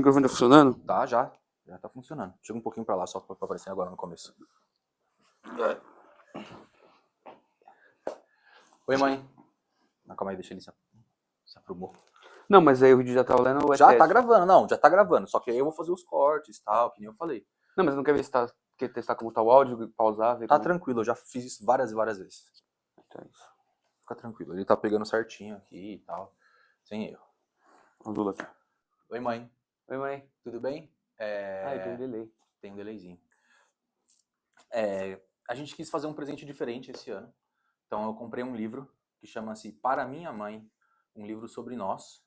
microfone tá funcionando? Tá, já tá funcionando. Chega um pouquinho pra lá, só pra aparecer agora no começo. Oi, mãe. Não, calma aí, deixa ele se aprumou. Não, mas aí o vídeo já tá olhando ou é Já teste? tá gravando, não, já tá gravando. Só que aí eu vou fazer os cortes e tal, que nem eu falei. Não, mas não quer ver se tá... Quer testar como tá o áudio, pausar, ver Tá como... tranquilo, eu já fiz isso várias e várias vezes. Então é isso. Fica tranquilo, ele tá pegando certinho aqui e tal, sem erro. O Lula aqui. Oi, mãe. Oi, mãe. Tudo bem? Tem um delay. Tem um delayzinho. A gente quis fazer um presente diferente esse ano. Então eu comprei um livro que chama-se Para Minha Mãe, um livro sobre nós.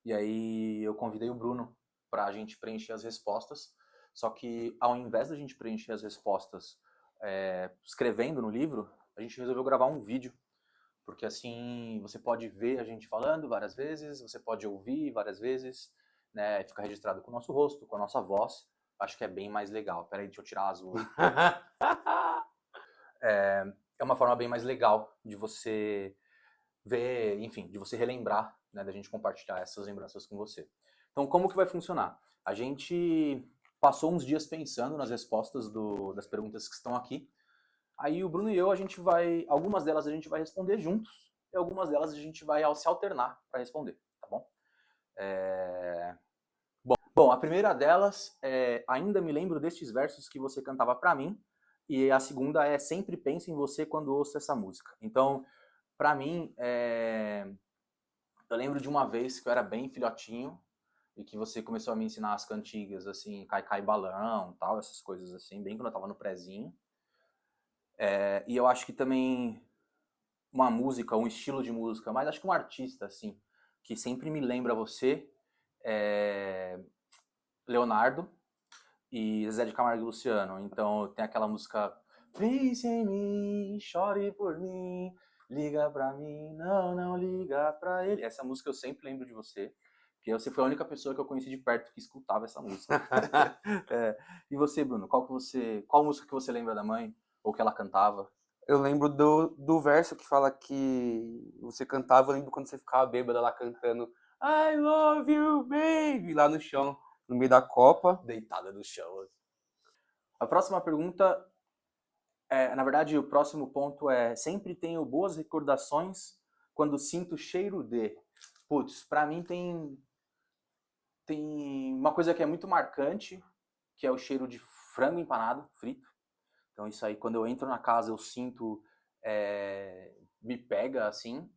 E aí eu convidei o Bruno para a gente preencher as respostas. Só que ao invés da gente preencher as respostas escrevendo no livro, a gente resolveu gravar um vídeo. Porque assim você pode ver a gente falando várias vezes, você pode ouvir várias vezes, né? Fica registrado com o nosso rosto, com a nossa voz. Acho que é bem mais legal. Peraí, deixa eu tirar a azul. É uma forma bem mais legal de você ver, enfim, de você relembrar, né, da gente compartilhar essas lembranças com você. Então, como que vai funcionar? A gente passou uns dias pensando nas respostas das perguntas que estão aqui. Aí o Bruno e eu, algumas delas a gente vai responder juntos, e algumas delas a gente vai se alternar para responder, tá bom? Bom, a primeira delas é ainda me lembro destes versos que você cantava para mim, e a segunda é sempre penso em você quando ouço essa música. Então, para mim, eu lembro de uma vez que eu era bem filhotinho e que você começou a me ensinar as cantigas, assim, Cai Cai Balão, tal, essas coisas assim, bem quando eu tava no prezinho. E eu acho que também uma música, um estilo de música, mas acho que um artista, assim, que sempre me lembra você, é Leonardo e Zezé de Camargo e Luciano. Então tem aquela música Pense em mim, chore por mim, liga pra mim, não liga pra ele. Essa música eu sempre lembro de você, porque você foi a única pessoa que eu conheci de perto que escutava essa música. E você, Bruno, qual música que você lembra da mãe? Ou que ela cantava? Eu lembro do verso que fala que você cantava, eu lembro quando você ficava bêbada lá cantando I love you, baby, lá no chão, no meio da Copa. Deitada no chão. A próxima pergunta, na verdade, o próximo ponto é sempre tenho boas recordações quando sinto cheiro de... Putz, pra mim tem uma coisa que é muito marcante, que é o cheiro de frango empanado, frito. Então isso aí, quando eu entro na casa, eu sinto, me pega assim.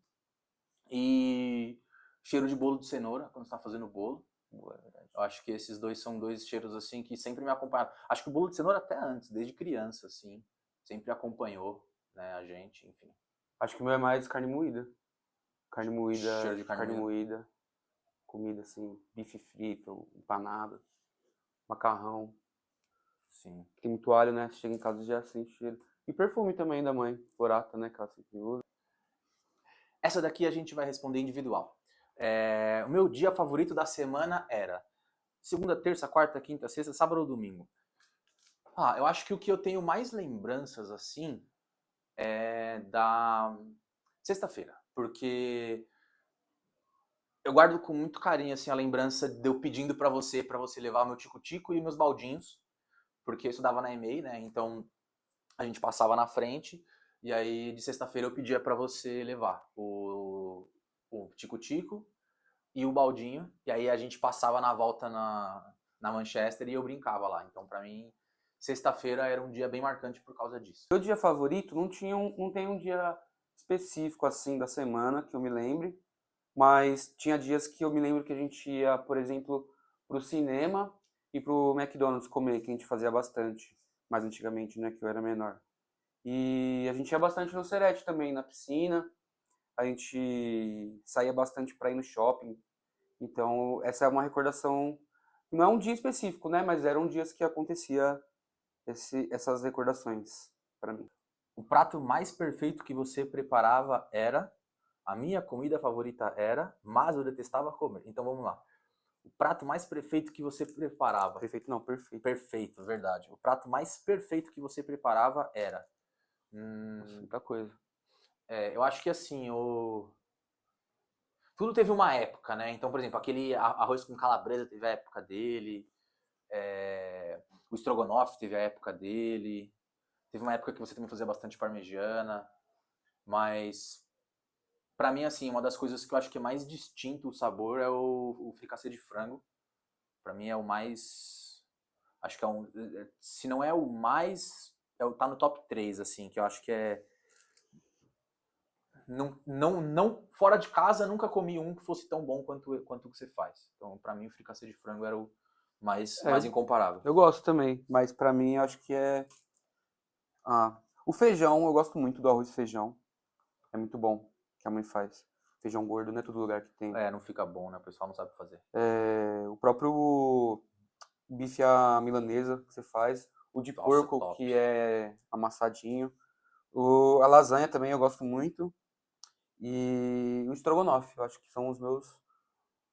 E cheiro de bolo de cenoura, quando você tá fazendo bolo. Eu acho que esses dois são dois cheiros assim que sempre me acompanharam. Acho que o bolo de cenoura até antes, desde criança, assim, sempre acompanhou, né, a gente, enfim. Acho que o meu é mais carne moída. Carne moída, Cheiro de carne moída. Comida assim, bife frito, empanado, macarrão. Sim. Tem muito alho, né? Chega em casa e já sente cheiro. E perfume também da mãe, Forata, né? Que ela sempre usa. Essa daqui a gente vai responder individual. O meu dia favorito da semana era segunda, terça, quarta, quinta, sexta, sábado ou domingo? Eu acho que o que eu tenho mais lembranças, assim, é da sexta-feira. Porque eu guardo com muito carinho, assim, a lembrança de eu pedindo pra você levar o meu tico-tico e meus baldinhos. Porque eu estudava na EMEI, né? Então a gente passava na frente. E aí de sexta-feira eu pedia pra você levar o tico-tico e o baldinho. E aí a gente passava na volta na Manchester e eu brincava lá. Então pra mim, sexta-feira era um dia bem marcante por causa disso. Meu dia favorito não tem um dia específico assim da semana que eu me lembre, mas tinha dias que eu me lembro que a gente ia, por exemplo, pro cinema e pro McDonald's comer, que a gente fazia bastante, mais antigamente, né, que eu era menor. E a gente ia bastante no Serete também, na piscina, a gente saía bastante para ir no shopping. Então, essa é uma recordação, não é um dia específico, né, mas eram dias que acontecia essas recordações para mim. O prato mais perfeito que você preparava era... A minha comida favorita era, mas eu detestava comer. Então vamos lá. O prato mais perfeito que você preparava... Perfeito não, perfeito. Perfeito, verdade. O prato mais perfeito que você preparava era... Nossa, muita coisa. eu acho que assim, tudo teve uma época, né? Então, por exemplo, aquele arroz com calabresa teve a época dele, o estrogonofe teve a época dele, teve uma época que você também fazia bastante parmegiana, mas pra mim, assim, uma das coisas que eu acho que é mais distinto o sabor é o fricassê de frango. Pra mim é o mais, acho que é um, se não é o mais, tá no top 3 assim, que eu acho que é, não, fora de casa nunca comi um que fosse tão bom quanto o que você faz. Então, pra mim, o fricassê de frango era o mais É, incomparável. eu gosto também, mas pra mim eu acho que é. O feijão, eu gosto muito do arroz e feijão. É muito bom que a mãe faz. Feijão gordo, não é todo lugar que tem. É, não fica bom, né? O pessoal não sabe fazer. O próprio bife à milanesa que você faz. O de Nossa, porco, top. que é amassadinho. A lasanha também eu gosto muito. E o estrogonofe, eu acho que são os meus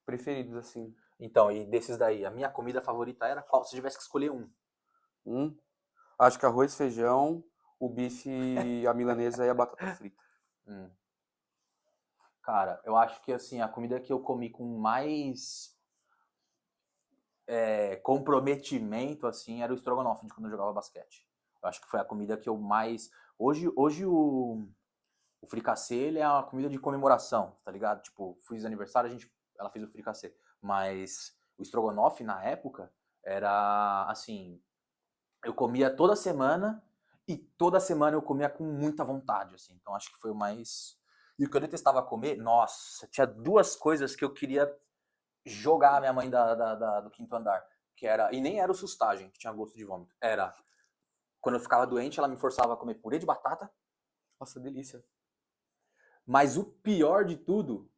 preferidos, assim. Então, e desses daí, a minha comida favorita era qual? Se tivesse que escolher um. Um, acho que arroz, feijão, o bife à milanesa e a batata frita. Hum. Cara, eu acho que assim, a comida que eu comi com mais comprometimento, assim, era o estrogonofe de quando eu jogava basquete. Eu acho que foi a comida que eu mais. Hoje o fricassê, ele é uma comida de comemoração, tá ligado? Tipo, fiz aniversário, ela fez o fricassê. Mas o estrogonofe, na época, era assim, eu comia toda semana e toda semana eu comia com muita vontade, assim. Então acho que foi o mais. E o que eu detestava comer, nossa, tinha duas coisas que eu queria jogar a minha mãe do quinto andar. Que era. E nem era o sustagem, que tinha gosto de vômito. Era. Quando eu ficava doente, ela me forçava a comer purê de batata. Nossa, delícia. Mas o pior de tudo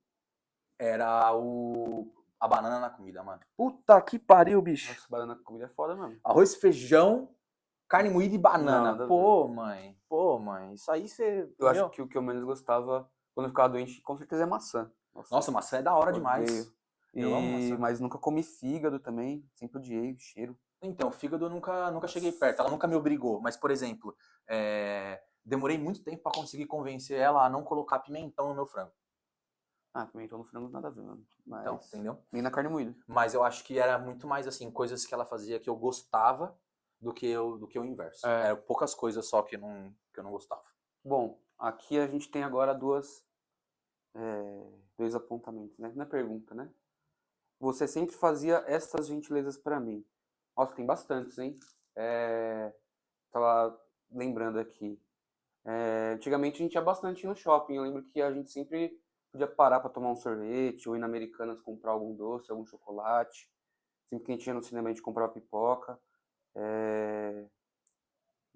era a banana na comida, mano. Puta que pariu, bicho. Nossa, banana com comida é foda mesmo. Arroz, feijão, carne moída e Não, banana. nada a ver. Pô, mãe. Pô, mãe. Isso aí você. Eu acho Entendeu? que o que eu menos gostava quando eu ficava doente, com certeza é maçã. Nossa, Nossa, maçã é da hora odeio. demais. Eu amo maçã. Mas nunca comi fígado também. Sempre odiei o cheiro. Então, fígado eu nunca cheguei Nossa. perto. Ela nunca me obrigou. Mas, por exemplo, demorei muito tempo pra conseguir convencer ela a não colocar pimentão no meu frango. Pimentão no frango nada a ver, mano. Então, Mas entendeu? nem na carne moída. Mas eu acho que era muito mais assim, coisas que ela fazia que eu gostava do que o inverso. É. Eram poucas coisas só que eu não gostava. Bom, aqui a gente tem agora dois apontamentos, né? Na pergunta, né? Você sempre fazia estas gentilezas pra mim. Nossa, tem bastantes, hein? Tava lembrando aqui. Antigamente a gente ia bastante no shopping. Eu lembro que a gente sempre podia parar para tomar um sorvete ou ir na Americanas comprar algum doce, algum chocolate. Sempre que a gente ia no cinema a gente comprava pipoca.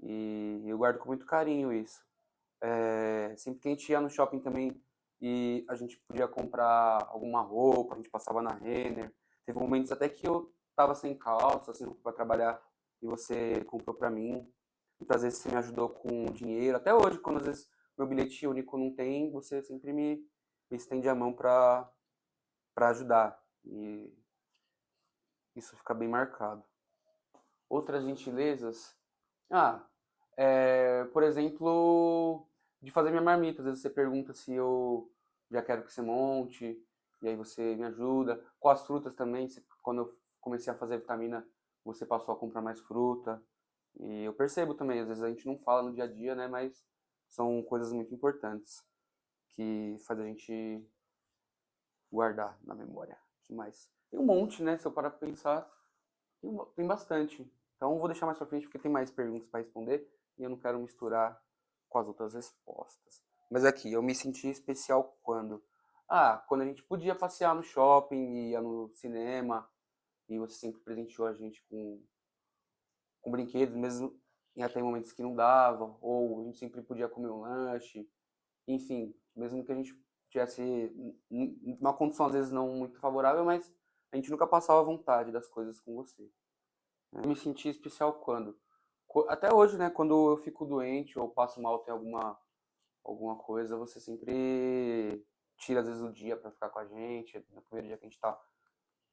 E eu guardo com muito carinho isso. Sempre que a gente ia no shopping também e a gente podia comprar alguma roupa, a gente passava na Renner. Teve momentos até que eu tava sem calça, sem roupa para trabalhar e você comprou para mim. Muitas vezes você me ajudou com dinheiro. Até hoje, quando às vezes meu bilhete único não tem, você sempre me estende a mão para ajudar. E isso fica bem marcado. Outras gentilezas. Ah, por exemplo, de fazer minha marmita. Às vezes você pergunta se eu já quero que você monte, e aí você me ajuda. Com as frutas também, quando eu comecei a fazer vitamina, você passou a comprar mais fruta. E eu percebo também, às vezes a gente não fala no dia a dia, né? Mas são coisas muito importantes que faz a gente guardar na memória. O que mais? Tem um monte, né? Se eu parar pra pensar, tem bastante. Então vou deixar mais pra frente porque tem mais perguntas para responder e eu não quero misturar com as outras respostas. Mas aqui, eu me senti especial quando? Quando a gente podia passear no shopping, ia no cinema, e você sempre presenteou a gente com brinquedos, mesmo em até momentos que não dava, ou a gente sempre podia comer um lanche, enfim, mesmo que a gente tivesse uma condição às vezes não muito favorável, mas a gente nunca passava vontade das coisas com você. Eu me senti especial quando? Até hoje, né, quando eu fico doente ou passo mal, tem alguma coisa, você sempre tira às vezes o dia para ficar com a gente, no primeiro dia que a gente tá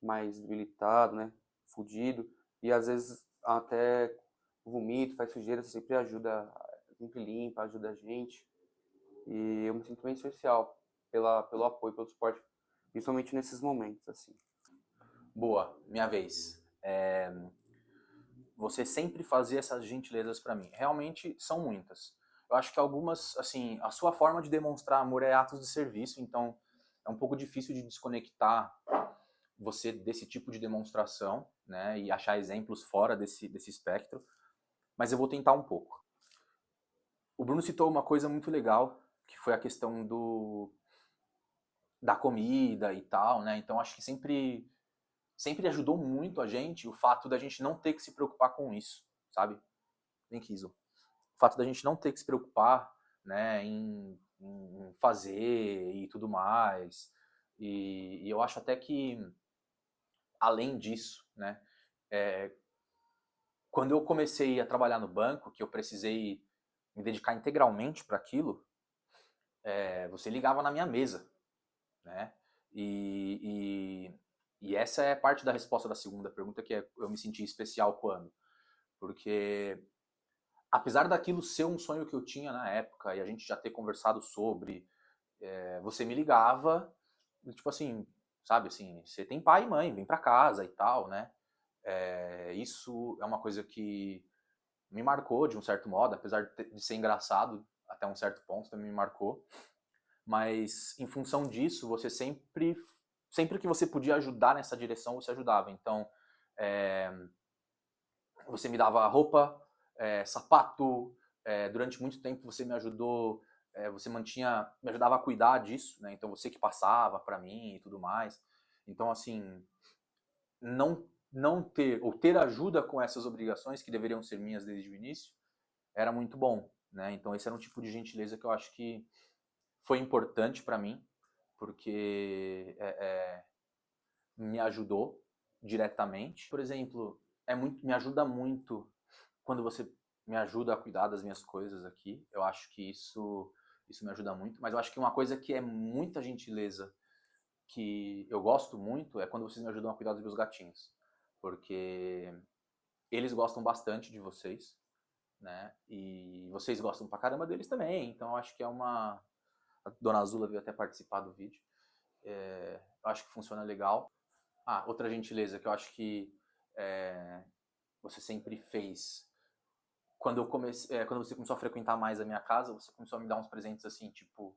mais debilitado, né, fudido, e às vezes até vomito, faz sujeira, você sempre ajuda, sempre limpa, ajuda a gente. E eu me sinto bem especial pelo apoio, pelo suporte. principalmente nesses momentos, assim. Boa, minha vez. Você sempre fazia essas gentilezas pra mim. Realmente são muitas. Eu acho que algumas, assim, a sua forma de demonstrar amor é atos de serviço, então é um pouco difícil de desconectar você desse tipo de demonstração, né, e achar exemplos fora desse espectro, mas eu vou tentar um pouco. O Bruno citou uma coisa muito legal, que foi a questão da comida e tal, né, então acho que sempre ajudou muito a gente o fato da gente não ter que se preocupar com isso, sabe? Vem aqui, Iso. O fato da gente não ter que se preocupar, né, em fazer e tudo mais. E eu acho até que, além disso, né, é, quando eu comecei a trabalhar no banco, que eu precisei me dedicar integralmente para aquilo, você ligava na minha mesa, né? E, e essa é parte da resposta da segunda pergunta, que é eu me senti especial quando. Porque apesar daquilo ser um sonho que eu tinha na época e a gente já ter conversado sobre, você me ligava, tipo assim, sabe assim, você tem pai e mãe, vem pra casa e tal, né? Isso é uma coisa que me marcou de um certo modo, apesar de ser engraçado até um certo ponto, também me marcou. Mas em função disso, você sempre que você podia ajudar nessa direção, você ajudava. Então, é, você me dava roupa, sapato, durante muito tempo você me ajudou, você me ajudava a cuidar disso, né? Então você que passava para mim e tudo mais. Então assim, não ter ou ter ajuda com essas obrigações que deveriam ser minhas desde o início era muito bom, né? Então esse era um tipo de gentileza que eu acho que foi importante para mim, porque me ajudou diretamente. Por exemplo, me ajuda muito quando você me ajuda a cuidar das minhas coisas aqui. Eu acho que isso me ajuda muito. Mas eu acho que uma coisa que é muita gentileza, que eu gosto muito, é quando vocês me ajudam a cuidar dos meus gatinhos. Porque eles gostam bastante de vocês, né? E vocês gostam pra caramba deles também. Então eu acho que é uma... A Dona Azula veio até participar do vídeo. Eu acho que funciona legal. Ah, outra gentileza que eu acho que você sempre fez. Quando você começou a frequentar mais a minha casa, você começou a me dar uns presentes assim, tipo,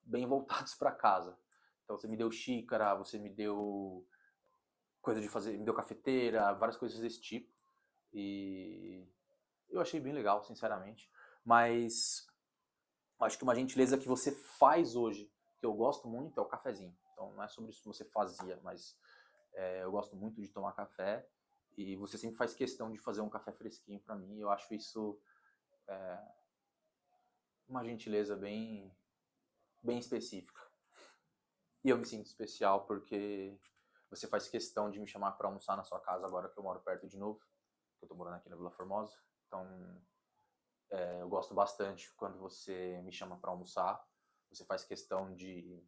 bem voltados para casa. Então você me deu xícara, você me deu coisa de fazer, me deu cafeteira, várias coisas desse tipo. E eu achei bem legal, sinceramente. Mas acho que uma gentileza que você faz hoje, que eu gosto muito, é o cafezinho. Então não é sobre isso que você fazia, mas eu gosto muito de tomar café e você sempre faz questão de fazer um café fresquinho para mim. Eu acho isso uma gentileza bem específica. E eu me sinto especial porque você faz questão de me chamar para almoçar na sua casa agora que eu moro perto de novo, que eu tô morando aqui na Vila Formosa. Então, eu gosto bastante quando você me chama para almoçar. Você faz questão de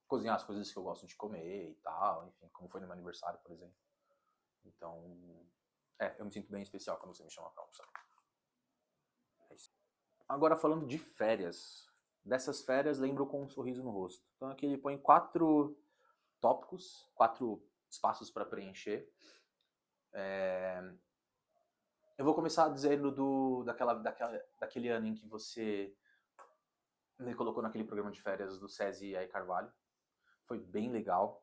cozinhar as coisas que eu gosto de comer e tal, enfim, como foi no meu aniversário, por exemplo. Então, eu me sinto bem especial quando você me chama para almoçar. É isso. Agora falando de férias. Dessas férias, lembro com um sorriso no rosto. Então aqui ele põe 4 tópicos, 4 espaços para preencher. Eu vou começar dizendo daquele ano em que você me colocou naquele programa de férias do SESI aí Carvalho. Foi bem legal.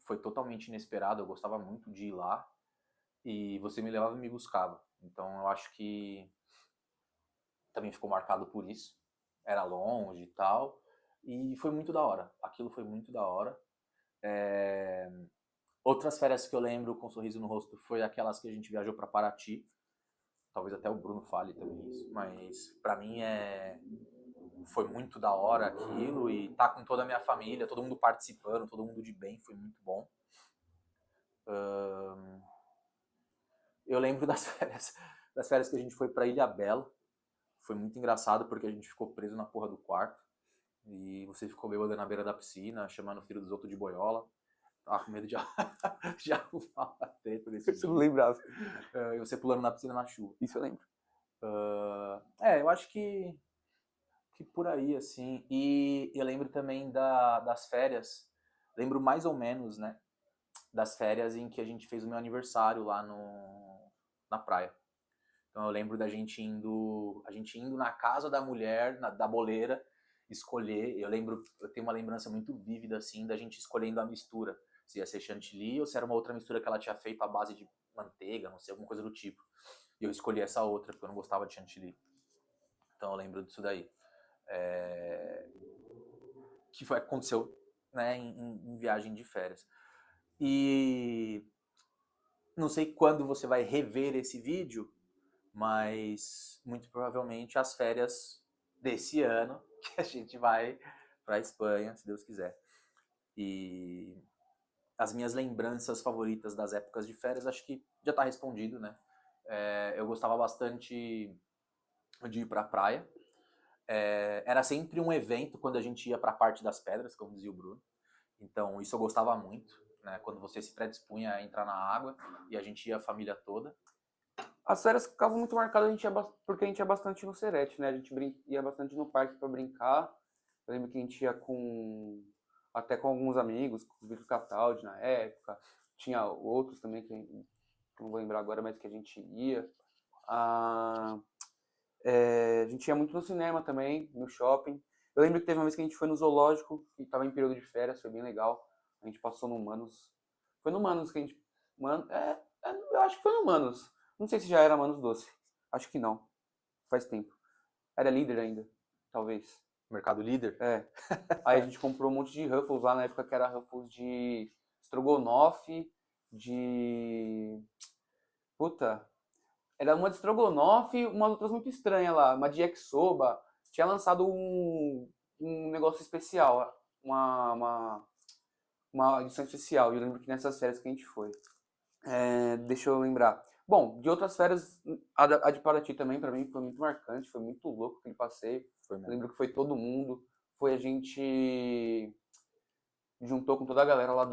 Foi totalmente inesperado. Eu gostava muito de ir lá. E você me levava e me buscava. Então eu acho que também ficou marcado por isso. Era longe e tal. E foi muito da hora. Aquilo foi muito da hora. Outras férias que eu lembro com um sorriso no rosto foi aquelas que a gente viajou para Paraty. Talvez até o Bruno fale também isso. Mas para mim foi muito da hora aquilo. E tá com toda a minha família, todo mundo participando, todo mundo de bem. Foi muito bom. Eu lembro das férias que a gente foi para Ilha Bela. Foi muito engraçado porque a gente ficou preso na porra do quarto. E você ficou bêbado na beira da piscina, chamando o filho dos outros de boiola. Tava com medo de arrumar uma treta desse Isso eu dia. não lembrava. E você pulando na piscina na chuva. Isso eu lembro. Eu acho que por aí, assim. E eu lembro também das férias lembro mais ou menos, né, das férias em que a gente fez o meu aniversário lá na praia. Então eu lembro da gente indo na casa da mulher, da boleira, escolher. Eu tenho uma lembrança muito vívida assim da gente escolhendo a mistura, se ia ser chantilly ou se era uma outra mistura que ela tinha feito à base de manteiga, não sei, alguma coisa do tipo. E eu escolhi essa outra porque eu não gostava de chantilly. Então eu lembro disso daí. Aconteceu, né, em viagem de férias. E não sei quando você vai rever esse vídeo, mas muito provavelmente as férias desse ano que a gente vai para a Espanha, se Deus quiser. E as minhas lembranças favoritas das épocas de férias, acho que já está respondido, né? Eu gostava bastante de ir para a praia. Era sempre um evento quando a gente ia para a parte das pedras, como dizia o Bruno. Então, isso eu gostava muito, né? Quando você se predispunha a entrar na água e a gente ia a família toda. As férias ficavam muito marcadas, porque a gente ia bastante no Serete, né? A gente ia bastante no parque para brincar. Eu lembro que a gente ia até com alguns amigos, com o Vitor Cataldi na época. Tinha outros também que não vou lembrar agora, mas que a gente ia. A gente ia muito no cinema também, no shopping. Eu lembro que teve uma vez que a gente foi no zoológico e tava em período de férias, foi bem legal. A gente passou no Manos. Foi no Manos que a gente. Eu acho que foi no Manos. Não sei se já era Manos Doce. Acho que não. Faz tempo. Era líder ainda, talvez. Mercado Líder. Aí a gente comprou um monte de Ruffles lá na época que era Ruffles de estrogonofe, de. Puta, era uma de estrogonofe, umas outras muito estranhas lá. Uma de yakisoba. Tinha lançado um negócio especial. Uma edição especial. E eu lembro que nessas férias que a gente foi. Deixa eu lembrar. Bom, de outras férias, a de Paraty também, pra mim, foi muito marcante. Foi muito louco aquele passeio. Eu lembro que foi todo mundo. Foi a gente juntou com toda a galera lá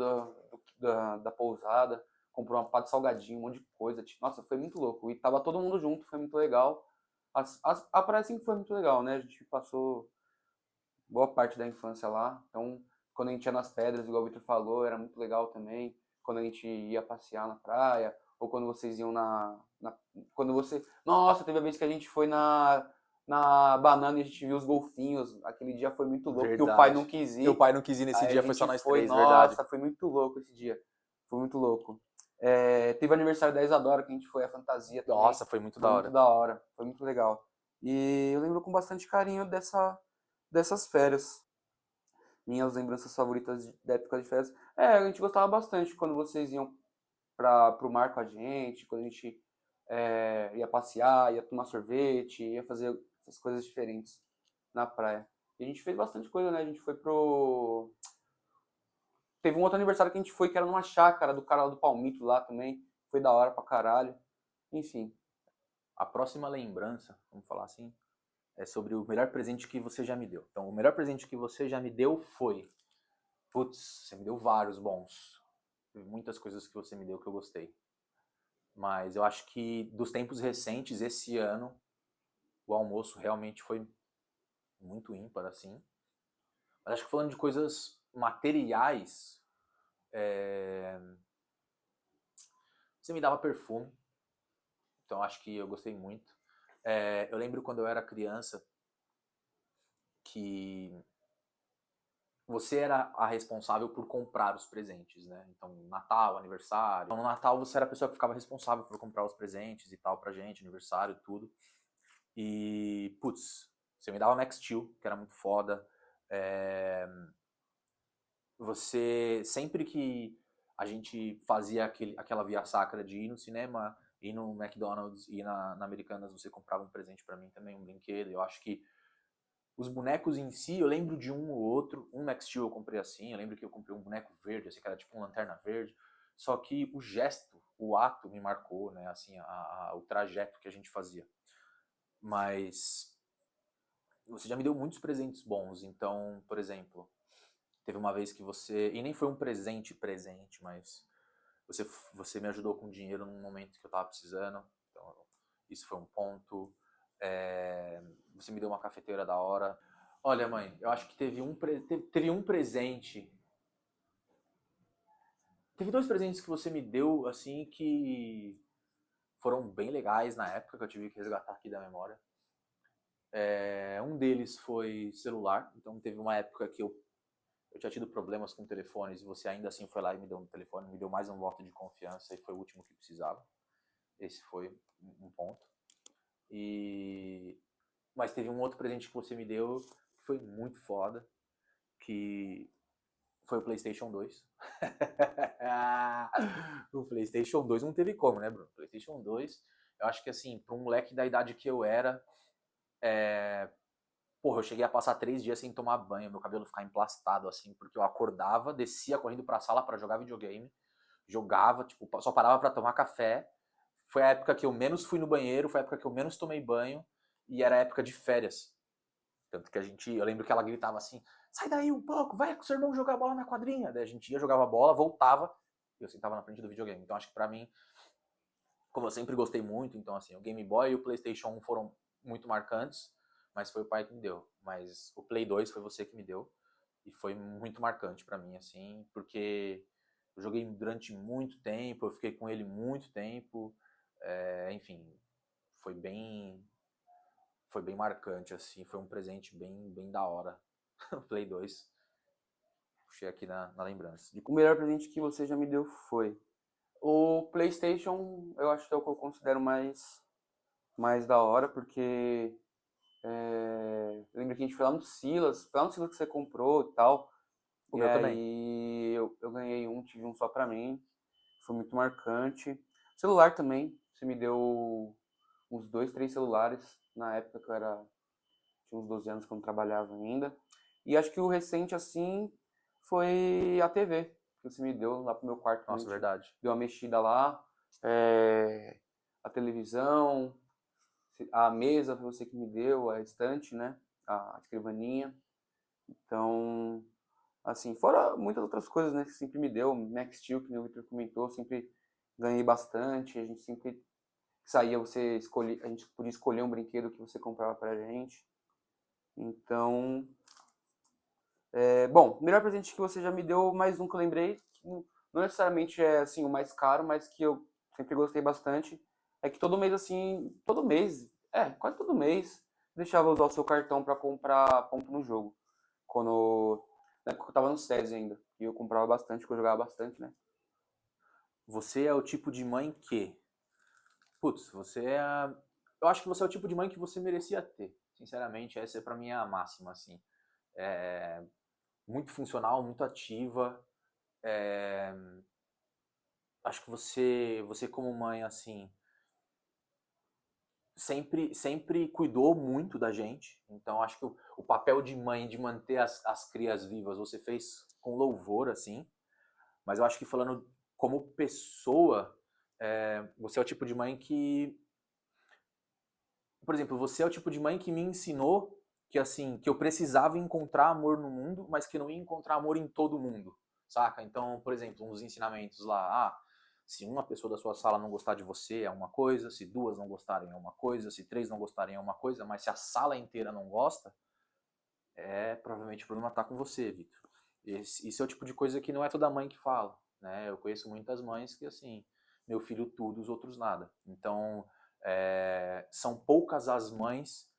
da pousada, comprou uma pá de salgadinho, um monte de coisa. Nossa, foi muito louco. E tava todo mundo junto, foi muito legal. A praia sempre foi muito legal, né? A gente passou boa parte da infância lá. Então, quando a gente ia nas pedras, igual o Victor falou, era muito legal também. Quando a gente ia passear na praia, ou quando vocês iam quando você. Nossa, teve a vez que a gente foi na banana e a gente viu os golfinhos. Aquele dia foi muito louco, porque o pai não quis ir. Meu pai não quis ir nesse Aí dia, a foi só gente nós foi, três, nossa, verdade. foi muito louco esse dia. Foi muito louco. Teve o aniversário da Isadora, que a gente foi a fantasia também. Nossa, foi muito da hora. Muito da hora, foi muito legal. E eu lembro com bastante carinho dessas férias. Minhas lembranças favoritas da época de férias. A gente gostava bastante quando vocês iam pro mar com a gente, quando a gente ia passear, ia tomar sorvete, ia fazer essas coisas diferentes na praia. E a gente fez bastante coisa, né? A gente foi pro. Teve um outro aniversário que a gente foi que era numa chácara do cara lá do Palmito lá também. Foi da hora pra caralho. Enfim. A próxima lembrança, vamos falar assim, é sobre o melhor presente que você já me deu. Então, o melhor presente que você já me deu foi... Putz, você me deu vários bons. Teve muitas coisas que você me deu que eu gostei. Mas eu acho que dos tempos recentes, esse ano, o almoço realmente foi muito ímpar, assim. Mas acho que falando de coisas materiais, você me dava perfume. Então acho que eu gostei muito. Eu lembro quando eu era criança que você era a responsável por comprar os presentes, né? Então, Natal, aniversário. Então, no Natal você era a pessoa que ficava responsável por comprar os presentes e tal pra gente, aniversário, tudo. E, putz, você me dava Max Steel, que era muito foda. Você, sempre que a gente fazia aquela via sacra de ir no cinema, ir no McDonald's, ir na Americanas, você comprava um presente pra mim também, um brinquedo. Eu acho que os bonecos em si, eu lembro de um ou outro. Um Max Steel eu comprei assim, eu lembro que eu comprei um boneco verde, assim, que era tipo uma lanterna verde. Só que o gesto, o ato me marcou, né? Assim, o trajeto que a gente fazia. Mas você já me deu muitos presentes bons. Então, por exemplo, teve uma vez que você... E nem foi um presente, mas você me ajudou com dinheiro num momento que eu tava precisando. Então, isso foi um ponto. Você me deu uma cafeteira da hora. Olha, mãe, eu acho que teve um presente Teve 2 presentes que você me deu, assim, que foram bem legais na época, que eu tive que resgatar aqui da memória. Um deles foi celular, então teve uma época que eu tinha tido problemas com telefones e você ainda assim foi lá e me deu um telefone, me deu mais um voto de confiança e foi o último que precisava. Esse foi um ponto. Mas teve um outro presente que você me deu que foi muito foda, que foi o PlayStation 2. O PlayStation 2 não teve como, né, Bruno? PlayStation 2, eu acho que assim, para um moleque da idade que eu era, porra, eu cheguei a passar 3 dias sem tomar banho, meu cabelo ficar emplastado, assim, porque eu acordava, descia correndo pra sala pra jogar videogame, jogava, tipo, só parava pra tomar café. Foi a época que eu menos fui no banheiro, foi a época que eu menos tomei banho, e era a época de férias. Tanto que eu lembro que ela gritava assim, sai daí um pouco, vai com seu irmão jogar bola na quadrinha. Daí a gente ia, jogava bola, voltava, e eu sentava na frente do videogame. Então acho que pra mim, como eu sempre gostei muito, então assim, o Game Boy e o PlayStation 1 foram muito marcantes, mas foi o pai que me deu. Mas o Play 2 foi você que me deu, e foi muito marcante pra mim, assim, porque eu joguei durante muito tempo, eu fiquei com ele muito tempo, enfim, foi bem, foi bem marcante, assim, foi um presente bem, bem da hora. O Play 2, puxei aqui na lembrança. O melhor presente que você já me deu foi o PlayStation. Eu acho que é o que eu considero mais da hora, porque eu lembro que a gente foi lá no Silas que você comprou e tal. O E meu também. aí eu ganhei um, tive um só pra mim. Foi muito marcante. Celular também. Você me deu uns 2, 3 celulares na época que tinha uns 12 anos que eu não trabalhava ainda. E acho que o recente, assim, foi a TV que você me deu lá pro meu quarto. A Nossa, gente verdade. deu uma mexida lá. A televisão, a mesa foi você que me deu, a estante, né? A escrivaninha. Então, assim, fora muitas outras coisas, né, que sempre me deu, Max Steel, que o Victor comentou, sempre ganhei bastante, a gente sempre que saía, a gente podia escolher um brinquedo que você comprava pra gente. Então, bom, o melhor presente que você já me deu, mais um que eu lembrei, que não necessariamente é assim o mais caro, mas que eu sempre gostei bastante, é que todo mês assim, quase todo mês, deixava eu usar o seu cartão para comprar ponto no jogo. Quando, na época eu tava no SESI ainda, e eu comprava bastante, porque eu jogava bastante, né? Você é o tipo de mãe que... Putz, você é... Eu acho que você é o tipo de mãe que você merecia ter. Sinceramente, essa é pra mim a máxima, assim. É... Muito funcional, muito ativa. É... Acho que você como mãe, assim, sempre cuidou muito da gente. Então, acho que o papel de mãe, de manter as crias vivas, você fez com louvor, assim. Mas eu acho que falando como pessoa, você é o tipo de mãe que... Por exemplo, você é o tipo de mãe que me ensinou que, assim, que eu precisava encontrar amor no mundo, mas que não ia encontrar amor em todo mundo, saca? Então, por exemplo, uns ensinamentos lá, se uma pessoa da sua sala não gostar de você é uma coisa, se 2 não gostarem é uma coisa, se 3 não gostarem é uma coisa, mas se a sala inteira não gosta, provavelmente o problema tá com você, Vitor. Isso é o tipo de coisa que não é toda mãe que fala, né? Eu conheço muitas mães que, assim, meu filho tudo, os outros nada. Então, são poucas as mães,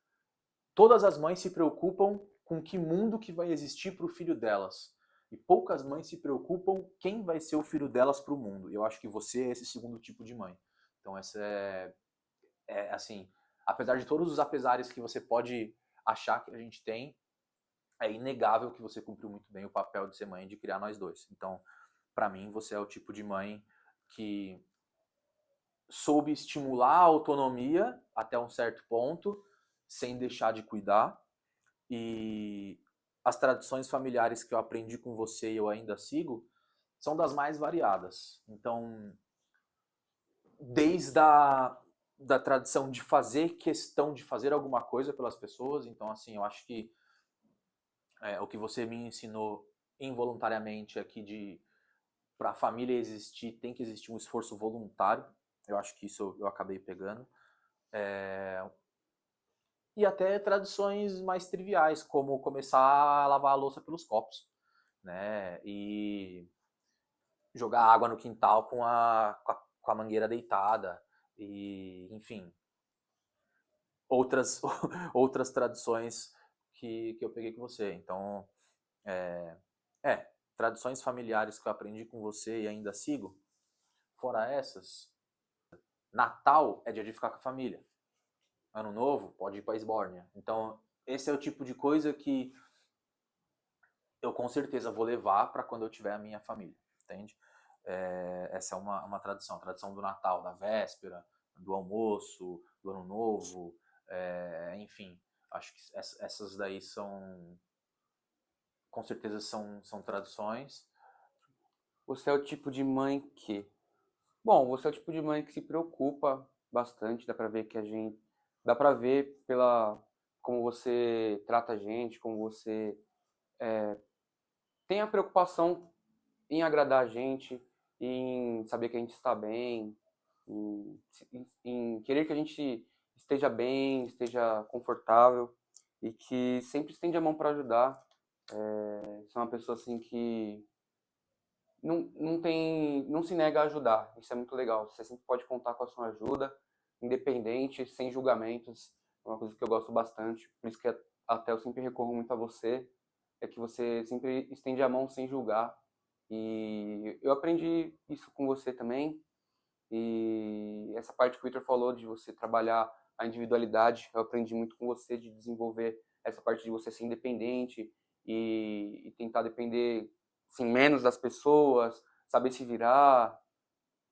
todas as mães se preocupam com que mundo que vai existir para o filho delas. E poucas mães se preocupam quem vai ser o filho delas para o mundo. E eu acho que você é esse segundo tipo de mãe. Então, essa assim, apesar de todos os apesares que você pode achar que a gente tem, é inegável que você cumpriu muito bem o papel de ser mãe e de criar nós dois. Então, para mim, você é o tipo de mãe que soube estimular a autonomia até um certo ponto, sem deixar de cuidar. E as tradições familiares que eu aprendi com você e eu ainda sigo são das mais variadas. Então, desde da tradição de fazer questão de fazer alguma coisa pelas pessoas. Então, assim, eu acho que o que você me ensinou involuntariamente aqui de para a família existir tem que existir um esforço voluntário. Eu acho que isso eu acabei pegando. E até tradições mais triviais, como começar a lavar a louça pelos copos, né? E jogar água no quintal com a mangueira deitada. E, enfim, outras, outras tradições que eu peguei com você. Então, é, tradições familiares que eu aprendi com você e ainda sigo. Fora essas, Natal é dia de ficar com a família. Ano Novo, pode ir para Esbórnia. Então, esse é o tipo de coisa que eu com certeza vou levar para quando eu tiver a minha família, entende? Essa é uma tradição, a tradição do Natal, da véspera, do almoço, do Ano Novo, enfim, acho que essas daí são, com certeza são tradições. Você é o tipo de mãe que... Bom, você é o tipo de mãe que se preocupa bastante, dá pra ver que a gente... Dá pra ver pela... como você trata a gente, como você tem a preocupação em agradar a gente, em saber que a gente está bem, em querer que a gente esteja bem, esteja confortável e que sempre estende a mão para ajudar. Você é uma pessoa assim que não se nega a ajudar. Isso é muito legal. Você sempre pode contar com a sua ajuda, independente, sem julgamentos. É uma coisa que eu gosto bastante. Por isso que até eu sempre recorro muito a você. É que você sempre estende a mão sem julgar. E eu aprendi isso com você também. E essa parte que o Victor falou de você trabalhar a individualidade, eu aprendi muito com você de desenvolver essa parte de você ser independente e tentar depender assim, menos das pessoas, saber se virar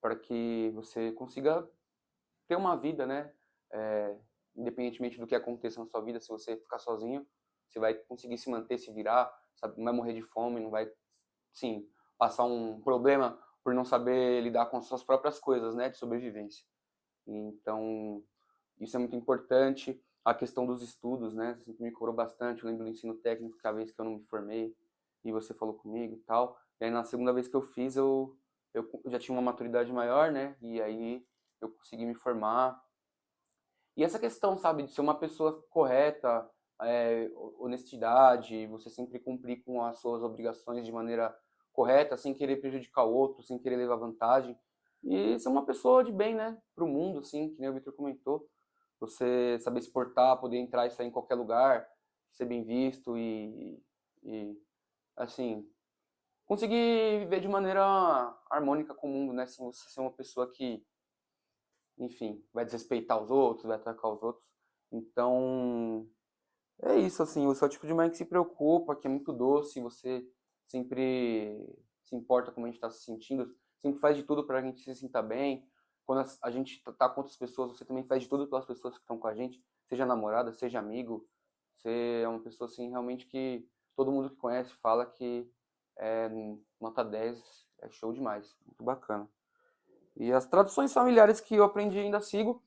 para que você consiga ter uma vida, né? Independentemente do que aconteça na sua vida, se você ficar sozinho, você vai conseguir se manter, se virar, sabe? Não vai morrer de fome, não vai, sim, passar um problema por não saber lidar com as suas próprias coisas, né, de sobrevivência. Então, isso é muito importante. A questão dos estudos, né, você sempre me cobrou bastante. Eu lembro do ensino técnico, que a vez que eu não me formei, e você falou comigo e tal. E aí, na segunda vez que eu fiz, eu já tinha uma maturidade maior, né, e aí eu consegui me formar. E essa questão, sabe, de ser uma pessoa correta, honestidade, você sempre cumprir com as suas obrigações de maneira correta, sem querer prejudicar o outro, sem querer levar vantagem. E ser uma pessoa de bem, né, pro mundo, assim, que nem o Victor comentou. Você saber se portar, poder entrar e sair em qualquer lugar, ser bem visto e assim, conseguir viver de maneira harmônica com o mundo, né, sem você ser uma pessoa que enfim, vai desrespeitar os outros, vai atacar os outros. Então, é isso, assim, você é o tipo de mãe que se preocupa, que é muito doce, você sempre se importa como a gente está se sentindo, sempre faz de tudo para a gente se sinta bem. Quando a gente tá com outras pessoas, você também faz de tudo pelas pessoas que estão com a gente, seja namorada, seja amigo. Você é uma pessoa, assim, realmente que todo mundo que conhece fala que é nota 10, é show demais, muito bacana. E as tradições familiares que eu aprendi e ainda sigo,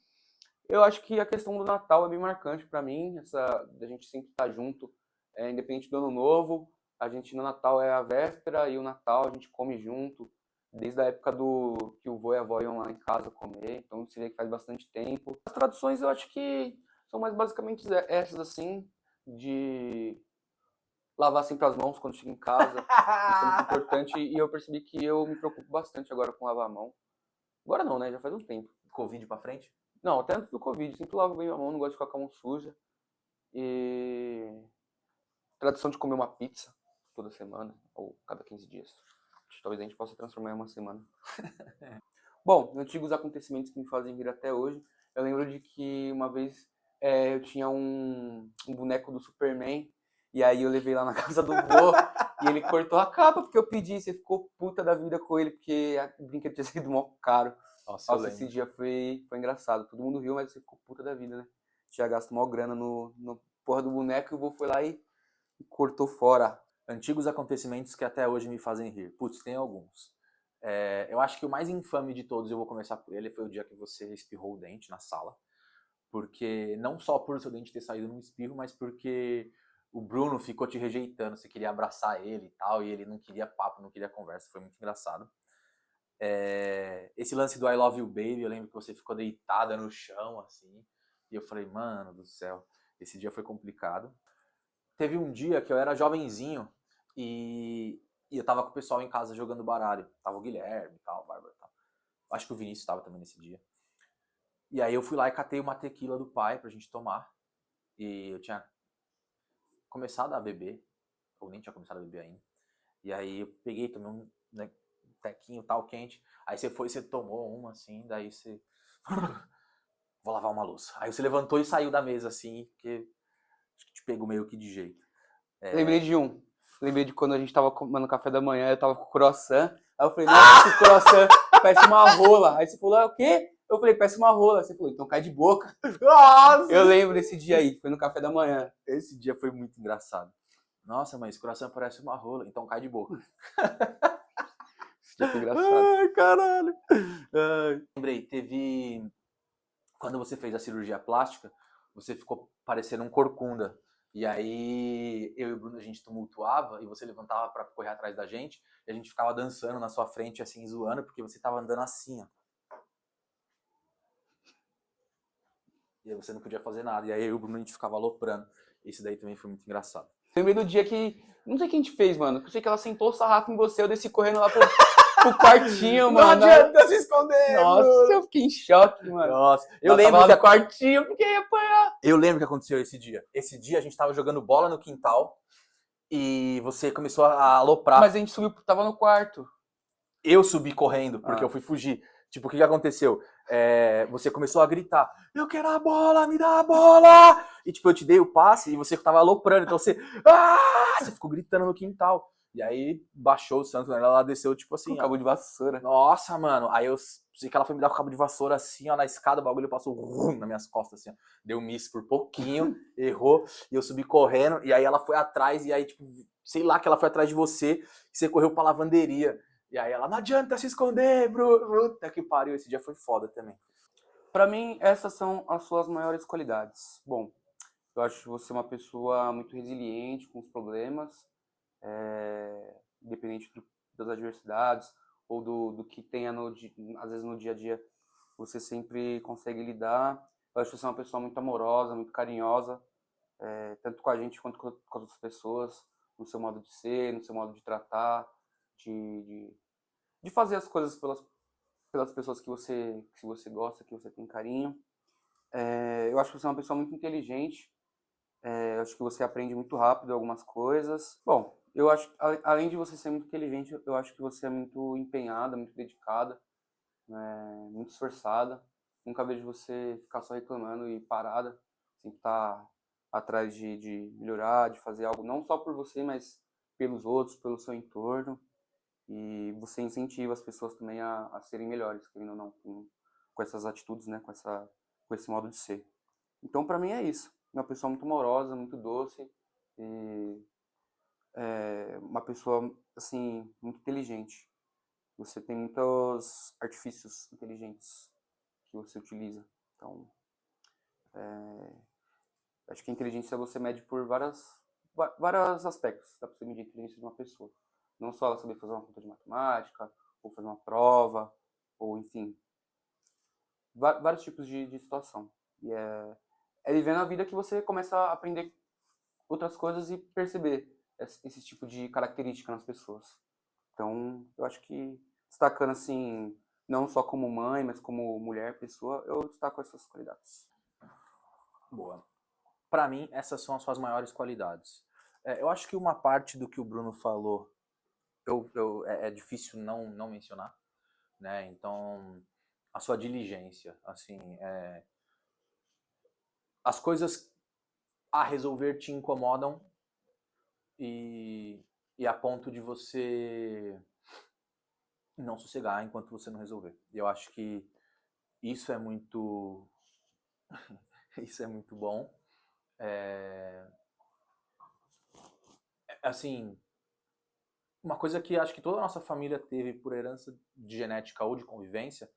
eu acho que a questão do Natal é bem marcante para mim, essa da gente sempre estar junto, independente do Ano Novo, a gente no Natal é a véspera e o Natal a gente come junto, desde a época do que o vô e a avó iam lá em casa comer, então você vê que faz bastante tempo. As tradições eu acho que são mais basicamente essas assim, de lavar sempre as mãos quando chega em casa, isso é muito importante e eu percebi que eu me preocupo bastante agora com lavar a mão. Agora não, né? Já faz um tempo. Covid pra frente? Não, até antes do Covid. Sempre lavo bem a mão, não gosto de ficar com a mão suja. E tradição de comer uma pizza toda semana, ou cada 15 dias. Talvez a gente possa transformar em uma semana. Bom, antigos acontecimentos que me fazem rir até hoje. Eu lembro de que uma vez eu tinha um boneco do Superman, e aí eu levei lá na casa do vô, e ele cortou a capa porque eu pedi, você ficou puta da vida com ele, porque o brinquedo tinha sido mó caro. Nossa, eu Nossa, esse lembro. dia foi engraçado. Todo mundo riu, mas você ficou puta da vida, né? Tinha gasto mó grana no porra do boneco e o vô foi lá e cortou fora. Antigos acontecimentos que até hoje me fazem rir. Putz, tem alguns. Eu acho que o mais infame de todos, eu vou começar por ele, foi o dia que você espirrou o dente na sala. Porque, não só por seu dente ter saído num espirro, mas porque o Bruno ficou te rejeitando. Você queria abraçar ele e tal, e ele não queria papo, não queria conversa. Foi muito engraçado. Esse lance do I Love You Baby, eu lembro que você ficou deitada no chão, assim. E eu falei, mano do céu, esse dia foi complicado. Teve um dia que eu era jovenzinho e E eu tava com o pessoal em casa jogando baralho. Tava o Guilherme e tal, o Bárbara e tal. Acho que o Vinícius tava também nesse dia. E aí eu fui lá e catei uma tequila do pai pra gente tomar. E eu tinha começado a beber, ou nem tinha começado a beber ainda. E aí eu peguei, tomei um, né, tequinho tal quente. Aí você foi, você tomou uma assim, daí você... Vou lavar uma louça. Aí você levantou e saiu da mesa assim, porque acho que te pegou meio que de jeito. Lembrei de um. Lembrei de quando a gente tava tomando café da manhã, eu tava com croissant. Aí eu falei, nossa, esse croissant parece uma rola. Aí você falou, o quê? Eu falei, parece uma rola. Aí você falou, então cai de boca. Nossa! Eu lembro desse dia aí, foi no café da manhã. Esse dia foi muito engraçado. Nossa, mas esse coração parece uma rola, então cai de boca. Esse dia foi engraçado. Ai, caralho. Ai. Lembrei, teve... Quando você fez a cirurgia plástica, você ficou parecendo um corcunda. E aí eu e o Bruno, a gente tumultuava e você levantava pra correr atrás da gente e a gente ficava dançando na sua frente, assim, zoando, porque você tava andando assim, ó. E aí você não podia fazer nada. E aí eu e o Bruno, a gente ficava aloprando. Isso daí também foi muito engraçado. Lembrei do dia que. Não sei o que a gente fez, mano. Eu sei que ela sentou o sarrafo em você, eu desci correndo lá pro quartinho, Não mano. adianta se esconder, Nossa, Bruno. eu fiquei em choque, mano. Nossa, eu Ela lembro tava que lá no quartinho, porque ia apanhar. Eu lembro que aconteceu esse dia. Esse dia a gente tava jogando bola no quintal e você começou a aloprar. Mas a gente subiu, tava no quarto. Eu subi correndo, porque eu fui fugir. Tipo, o que aconteceu? Você começou a gritar, eu quero a bola, me dá a bola! E tipo, eu te dei o passe e você tava aloprando, então você... Você ficou gritando no quintal. E aí baixou o Santos, né? Ela desceu, tipo assim, Com cabo de vassoura. Nossa, mano. Aí eu sei que ela foi me dar o cabo de vassoura assim, ó, na escada, o bagulho passou nas minhas costas, assim, ó. Deu miss por pouquinho, errou, e eu subi correndo, e aí ela foi atrás, e aí, tipo, sei lá que ela foi atrás de você, e você correu pra lavanderia. E aí ela, não adianta se esconder, Bruno. Puta que pariu, esse dia foi foda também. Pra mim, essas são as suas maiores qualidades. Bom, eu acho você uma pessoa muito resiliente com os problemas, independente das adversidades ou do que tenha, às vezes, no dia a dia, você sempre consegue lidar. Eu acho que você é uma pessoa muito amorosa, muito carinhosa, tanto com a gente quanto com as outras pessoas, no seu modo de ser, no seu modo de tratar, de, de, de fazer as coisas pelas pessoas que você gosta, que você tem carinho. Eu acho que você é uma pessoa muito inteligente. Eu acho que você aprende muito rápido algumas coisas. Bom, eu acho, além de você ser muito inteligente, eu acho que você é muito empenhada, muito dedicada, muito esforçada. Nunca vejo você ficar só reclamando e parada. Sempre tá atrás de melhorar, de fazer algo não só por você, mas pelos outros, pelo seu entorno. E você incentiva as pessoas também a serem melhores, querendo ou não, com essas atitudes, né? Com esse modo de ser. Então, para mim é isso. Uma pessoa muito amorosa, muito doce e uma pessoa assim muito inteligente. Você tem muitos artifícios inteligentes que você utiliza. Então, acho que a inteligência você mede por vários aspectos. Dá para você medir a inteligência de uma pessoa. Não só ela saber fazer uma conta de matemática, ou fazer uma prova, ou enfim, vários tipos de situação. E é vivendo a vida que você começa a aprender outras coisas e perceber esse tipo de característica nas pessoas. Então, eu acho que destacando assim, não só como mãe, mas como mulher, pessoa, eu destaco essas qualidades. Boa. Pra mim, essas são as suas maiores qualidades. Eu acho que uma parte do que o Bruno falou é difícil não mencionar, né? Então, a sua diligência, assim, as coisas a resolver te incomodam e a ponto de você não sossegar enquanto você não resolver. E eu acho que isso é muito isso é muito bom. Assim, uma coisa que acho que toda a nossa família teve por herança de genética ou de convivência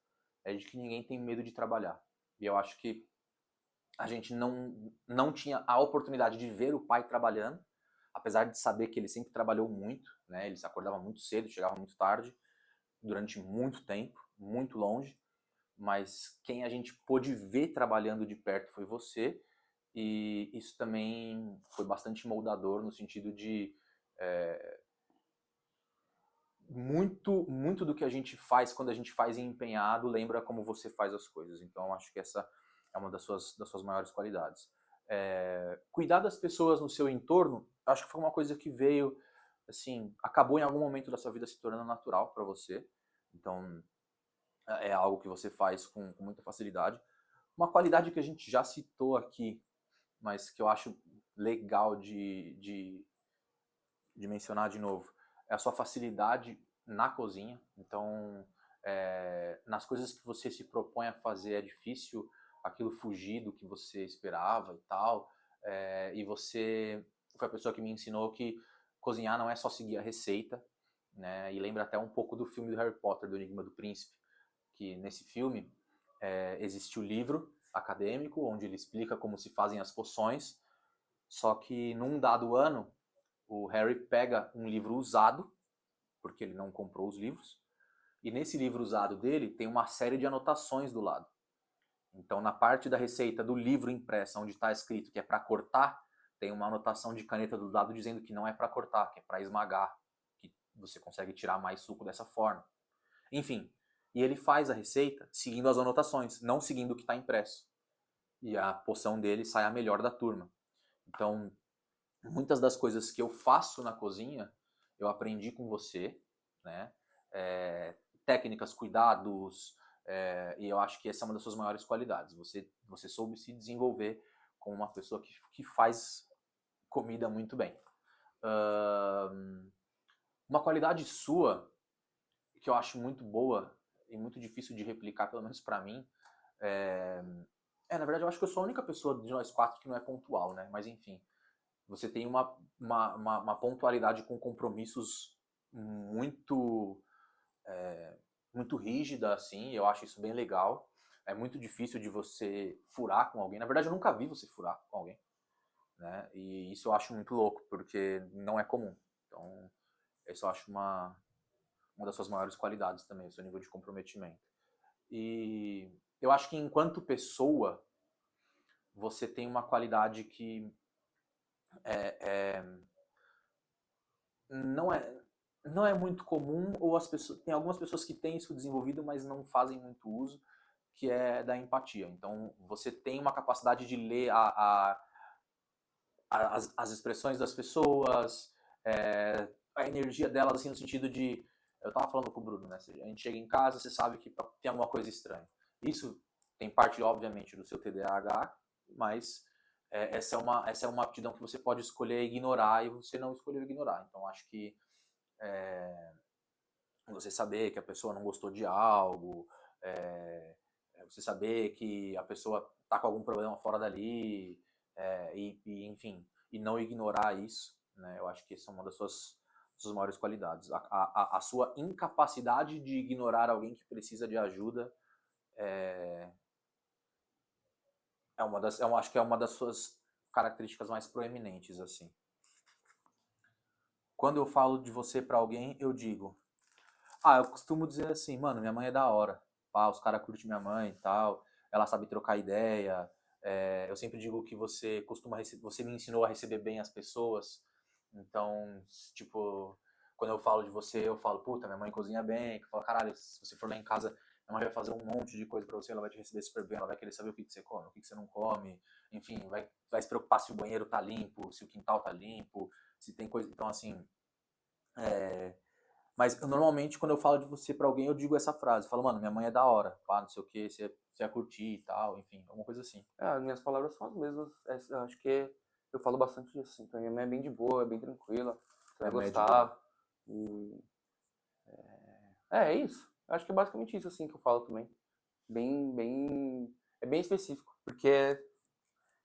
é de que ninguém tem medo de trabalhar. E eu acho que a gente não tinha a oportunidade de ver o pai trabalhando, apesar de saber que ele sempre trabalhou muito, né? Ele se acordava muito cedo, chegava muito tarde, durante muito tempo, muito longe, mas quem a gente pôde ver trabalhando de perto foi você, e isso também foi bastante moldador no sentido de muito do que a gente faz quando a gente faz empenhado lembra como você faz as coisas. Então, acho que essa é uma das suas maiores qualidades. Cuidar das pessoas no seu entorno, acho que foi uma coisa que veio, assim, acabou em algum momento da sua vida se tornando natural para você. Então, é algo que você faz com muita facilidade. Uma qualidade que a gente já citou aqui, mas que eu acho legal de mencionar de novo, é a sua facilidade na cozinha. Então, nas coisas que você se propõe a fazer, é difícil aquilo fugir do que você esperava e tal. E você foi a pessoa que me ensinou que cozinhar não é só seguir a receita, né? E lembra até um pouco do filme do Harry Potter, do Enigma do Príncipe, que nesse filme existe o livro acadêmico, onde ele explica como se fazem as poções, só que num dado ano, o Harry pega um livro usado, porque ele não comprou os livros, e nesse livro usado dele tem uma série de anotações do lado. Então, na parte da receita do livro impressa, onde está escrito que é para cortar, tem uma anotação de caneta do lado dizendo que não é para cortar, que é para esmagar, que você consegue tirar mais suco dessa forma. Enfim, e ele faz a receita seguindo as anotações, não seguindo o que está impresso. E a poção dele sai a melhor da turma. Então, muitas das coisas que eu faço na cozinha, eu aprendi com você, né? Técnicas, cuidados, e eu acho que essa é uma das suas maiores qualidades. Você soube se desenvolver como uma pessoa que faz comida muito bem. Uma qualidade sua, que eu acho muito boa e muito difícil de replicar, pelo menos para mim, na verdade, eu acho que eu sou a única pessoa de nós quatro que não é pontual, né? Mas enfim, você tem uma pontualidade com compromissos muito muito rígida, assim, eu acho isso bem legal. É muito difícil de você furar com alguém. Na verdade, eu nunca vi você furar com alguém, né? E isso eu acho muito louco, porque não é comum. Então, isso eu acho uma das suas maiores qualidades também, o seu nível de comprometimento. E eu acho que enquanto pessoa, você tem uma qualidade que não é muito comum, ou tem algumas pessoas que têm isso desenvolvido, mas não fazem muito uso, que é da empatia. Então, você tem uma capacidade de ler as expressões das pessoas, a energia delas, assim, no sentido de... Eu tava falando com o Bruno, né? A gente chega em casa, você sabe que tem alguma coisa estranha. Isso tem parte, obviamente, do seu TDAH, mas essa é uma aptidão que você pode escolher ignorar e você não escolheu ignorar. Então, acho que você saber que a pessoa não gostou de algo, você saber que a pessoa tá com algum problema fora dali, enfim, e não ignorar isso, né? Eu acho que essa é uma das suas maiores qualidades. A sua incapacidade de ignorar alguém que precisa de ajuda eu acho que é uma das suas características mais proeminentes, assim. Quando eu falo de você para alguém, eu digo: eu costumo dizer assim, mano, minha mãe é da hora. Os caras curtem minha mãe e tal, ela sabe trocar ideia. Eu sempre digo que você você me ensinou a receber bem as pessoas. Então, tipo, quando eu falo de você, eu falo, puta, minha mãe cozinha bem. Eu falo, caralho, se você for lá em casa, minha mãe vai fazer um monte de coisa pra você, ela vai te receber super bem, ela vai querer saber o que você come, o que você não come. Enfim, vai se preocupar se o banheiro tá limpo, se o quintal tá limpo, se tem coisa. Então, assim, mas eu, normalmente, quando eu falo de você pra alguém, eu digo essa frase. Eu falo, mano, minha mãe é da hora, pá, não sei o que, você ia curtir e tal, enfim, alguma coisa assim. As minhas palavras são as mesmas. Eu acho que eu falo bastante disso, assim. Então, minha mãe é bem de boa, é bem tranquila. Você vai Minha mãe é de boa. gostar. E é isso. Eu acho que é basicamente isso, assim, que eu falo também. É bem específico. Porque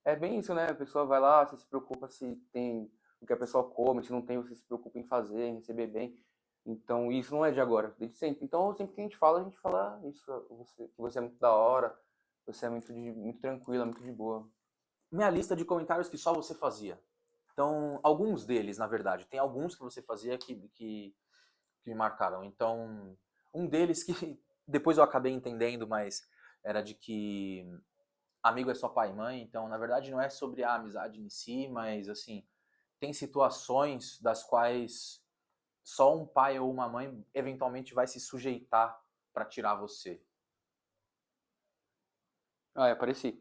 é bem isso, né? A pessoa vai lá, você se preocupa se tem o que a pessoa come, se não tem, você se preocupa em fazer, em receber bem. Então, isso não é de agora, desde sempre. Então, sempre que a gente fala isso, que você é muito da hora, você é muito tranquila, muito de boa. Minha lista de comentários que só você fazia. Então, alguns deles, na verdade. Tem alguns que você fazia que me marcaram. Então, um deles que depois eu acabei entendendo, mas era de que amigo é só pai e mãe. Então, na verdade, não é sobre a amizade em si, mas, assim, tem situações das quais só um pai ou uma mãe eventualmente vai se sujeitar para tirar você? Ah, apareci.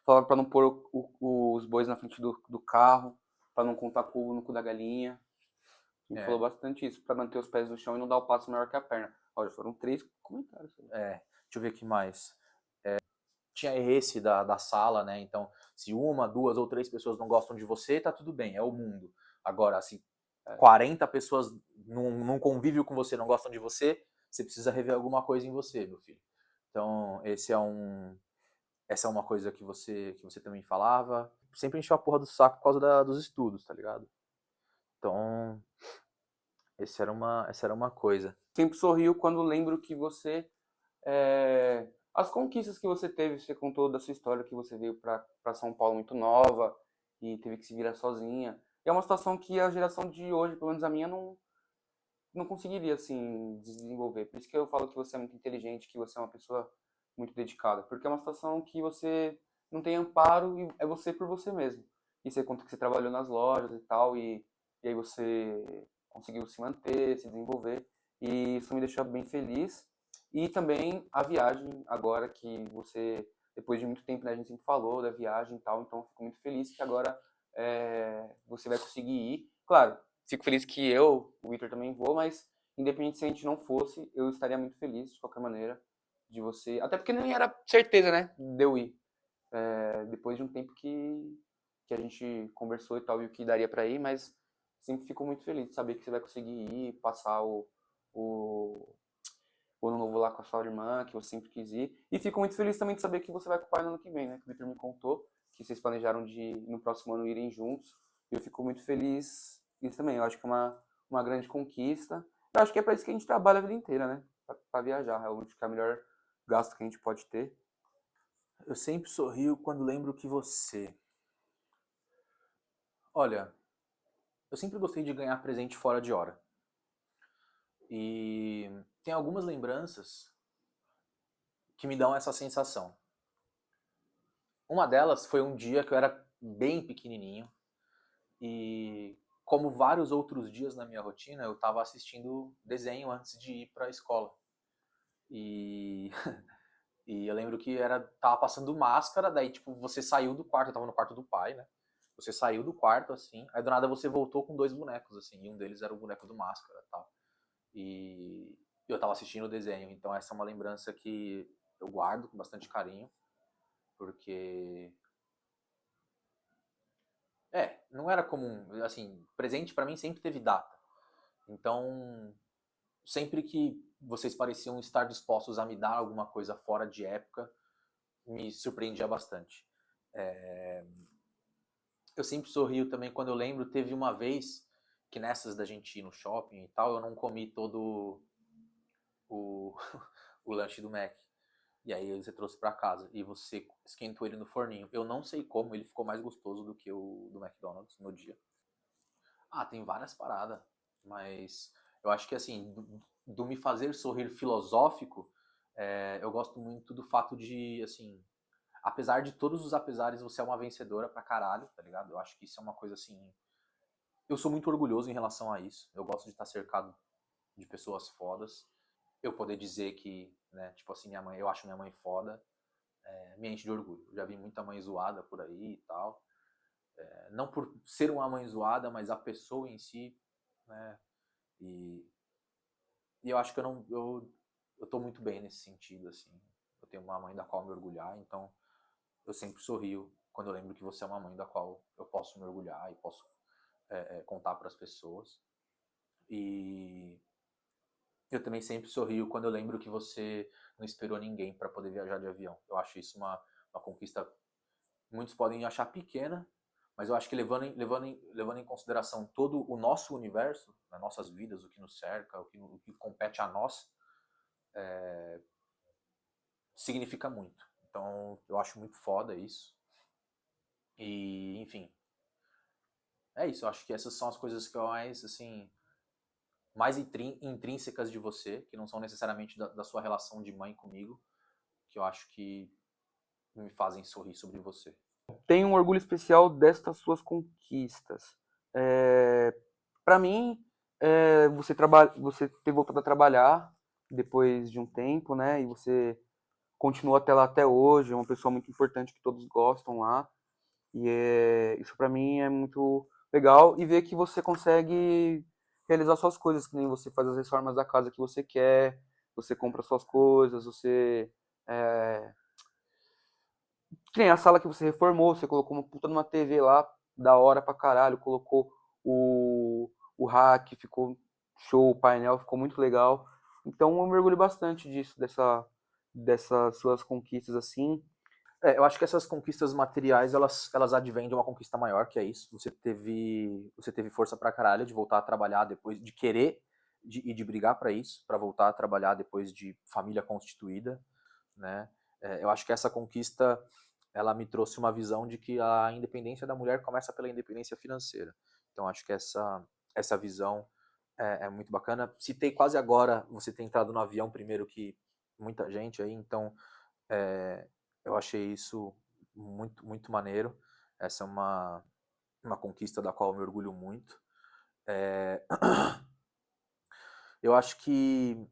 Falava pra não pôr os bois na frente do carro, pra não contar com o ovo no cu da galinha. A gente falou É, bastante isso, pra manter os pés no chão e não dar o passo maior que a perna. Olha, foram 3 comentários. deixa eu ver aqui mais. Tinha esse da sala, né? Então, se uma, duas ou três pessoas não gostam de você, tá tudo bem, é o mundo. Agora, se 40 pessoas num convívio com você não gostam de você, você precisa rever alguma coisa em você, meu filho. Então, essa é uma coisa que você também falava. Sempre encheu a porra do saco por causa dos estudos, tá ligado? Então, essa era uma coisa. Sempre sorriu quando lembro que você. As conquistas que você teve, você contou da sua história, que você veio pra São Paulo muito nova e teve que se virar sozinha. E é uma situação que a geração de hoje, pelo menos a minha, não conseguiria, assim, desenvolver. Por isso que eu falo que você é muito inteligente, que você é uma pessoa muito dedicada. Porque é uma situação que você não tem amparo e é você por você mesmo. E você conta que você trabalhou nas lojas e tal, e aí você conseguiu se manter, se desenvolver. E isso me deixa bem feliz. E também a viagem, agora que você, depois de muito tempo, né, a gente sempre falou da viagem e tal, então eu fico muito feliz que agora você vai conseguir ir. Claro, fico feliz que eu, o Victor também vou, mas independente se a gente não fosse, eu estaria muito feliz de qualquer maneira de você. Até porque nem era certeza, né, de eu ir. Depois de um tempo que a gente conversou e tal, e o que daria pra ir, mas sempre fico muito feliz de saber que você vai conseguir ir, passar o, o ano novo lá com a sua irmã, que você sempre quis ir. E fico muito feliz também de saber que você vai com o pai no ano que vem, né? Que o Victor me contou que vocês planejaram de no próximo ano irem juntos. E eu fico muito feliz isso também. Eu acho que é uma grande conquista. Eu acho que é para isso que a gente trabalha a vida inteira, né? Pra viajar. Eu acho que é o melhor gasto que a gente pode ter. Eu sempre sorrio quando lembro que você. Olha, eu sempre gostei de ganhar presente fora de hora. E tem algumas lembranças que me dão essa sensação. Uma delas foi um dia que eu era bem pequenininho e, como vários outros dias na minha rotina, eu estava assistindo desenho antes de ir para a escola. E, e eu lembro que tava passando Máscara, daí tipo você saiu do quarto, eu tava no quarto do pai, né? Você saiu do quarto assim, aí do nada você voltou com dois bonecos assim, e um deles era o boneco do Máscara, tal. E eu tava assistindo o desenho, então essa é uma lembrança que eu guardo com bastante carinho, porque não era comum, assim, presente pra mim sempre teve data. Então, sempre que vocês pareciam estar dispostos a me dar alguma coisa fora de época, me surpreendia bastante. Eu sempre sorrio também quando eu lembro, teve uma vez que nessas da gente ir no shopping e tal, eu não comi todo o, o lanche do Mac. E aí você trouxe pra casa e você esquentou ele no forninho. Eu não sei como, ele ficou mais gostoso do que o do McDonald's no dia. Ah, tem várias paradas, mas eu acho que assim, do me fazer sorrir filosófico, eu gosto muito do fato de, assim, apesar de todos os apesares, você é uma vencedora pra caralho, tá ligado? Eu acho que isso é uma coisa assim. Eu sou muito orgulhoso em relação a isso. Eu gosto de estar cercado de pessoas fodas. Eu poder dizer que, né, tipo assim, minha mãe, eu acho minha mãe foda, me enche de orgulho. Eu já vi muita mãe zoada por aí e tal. Não por ser uma mãe zoada, mas a pessoa em si, né? E, e eu acho que eu tô muito bem nesse sentido, assim. Eu tenho uma mãe da qual me orgulhar, então eu sempre sorrio quando eu lembro que você é uma mãe da qual eu posso me orgulhar e posso contar para as pessoas. E eu também sempre sorrio quando eu lembro que você não esperou ninguém para poder viajar de avião. Eu acho isso uma conquista. Muitos podem achar pequena, mas eu acho que levando em consideração todo o nosso universo, as nossas vidas, o que nos cerca, o que compete a nós, significa muito. Então, eu acho muito foda isso. E, enfim, é isso. Eu acho que essas são as coisas que eu mais, assim, mais intrínsecas de você, que não são necessariamente da sua relação de mãe comigo, que eu acho que me fazem sorrir sobre você. Tenho um orgulho especial destas suas conquistas. Para mim, você ter voltado a trabalhar depois de um tempo, né? E você continua até lá até hoje, é uma pessoa muito importante que todos gostam lá. E isso para mim é muito legal e ver que você consegue realizar suas coisas, que nem você faz as reformas da casa que você quer, você compra suas coisas, você é, que nem a sala que você reformou, você colocou uma puta numa TV lá, da hora pra caralho, colocou o rack, ficou show, o painel ficou muito legal. Então eu mergulho bastante disso, dessas suas conquistas assim. Eu acho que essas conquistas materiais, elas advêm de uma conquista maior, que é isso. Você teve força pra caralho de voltar a trabalhar depois, de querer e de brigar pra isso, pra voltar a trabalhar depois de família constituída, né? Eu acho que essa conquista, ela me trouxe uma visão de que a independência da mulher começa pela independência financeira. Então acho que essa visão é muito bacana. Citei quase agora você ter entrado no avião primeiro que muita gente aí, então é, eu achei isso muito, muito maneiro. Essa é uma conquista da qual eu me orgulho muito. É, eu acho que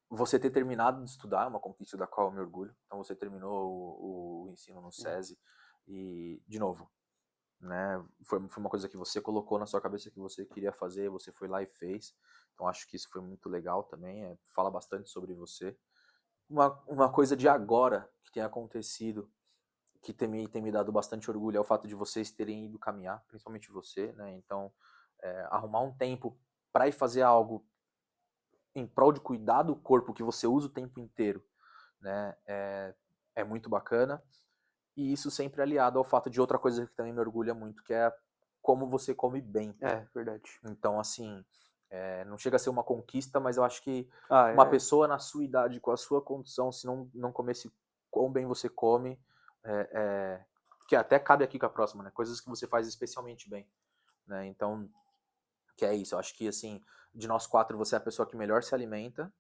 você ter terminado de estudar é uma conquista da qual eu me orgulho. Então você terminou o ensino no SESI e, de novo, né, foi uma coisa que você colocou na sua cabeça que você queria fazer, você foi lá e fez. Então acho que isso foi muito legal também. Fala bastante sobre você. Uma coisa de agora que tem acontecido que tem me dado bastante orgulho é o fato de vocês terem ido caminhar, principalmente você, né? Então, arrumar um tempo para ir fazer algo em prol de cuidar do corpo que você usa o tempo inteiro, né? É muito bacana. E isso sempre aliado ao fato de outra coisa que também me orgulha muito, que é como você come bem. É, verdade. Então, assim, não chega a ser uma conquista, mas eu acho que Ah, uma é. pessoa na sua idade, com a sua condição, se não comesse quão bem você come, é, é, que até cabe aqui com a próxima, né? Coisas que você faz especialmente bem, né? Então, que é isso. Eu acho que, assim, de nós quatro, você é a pessoa que melhor se alimenta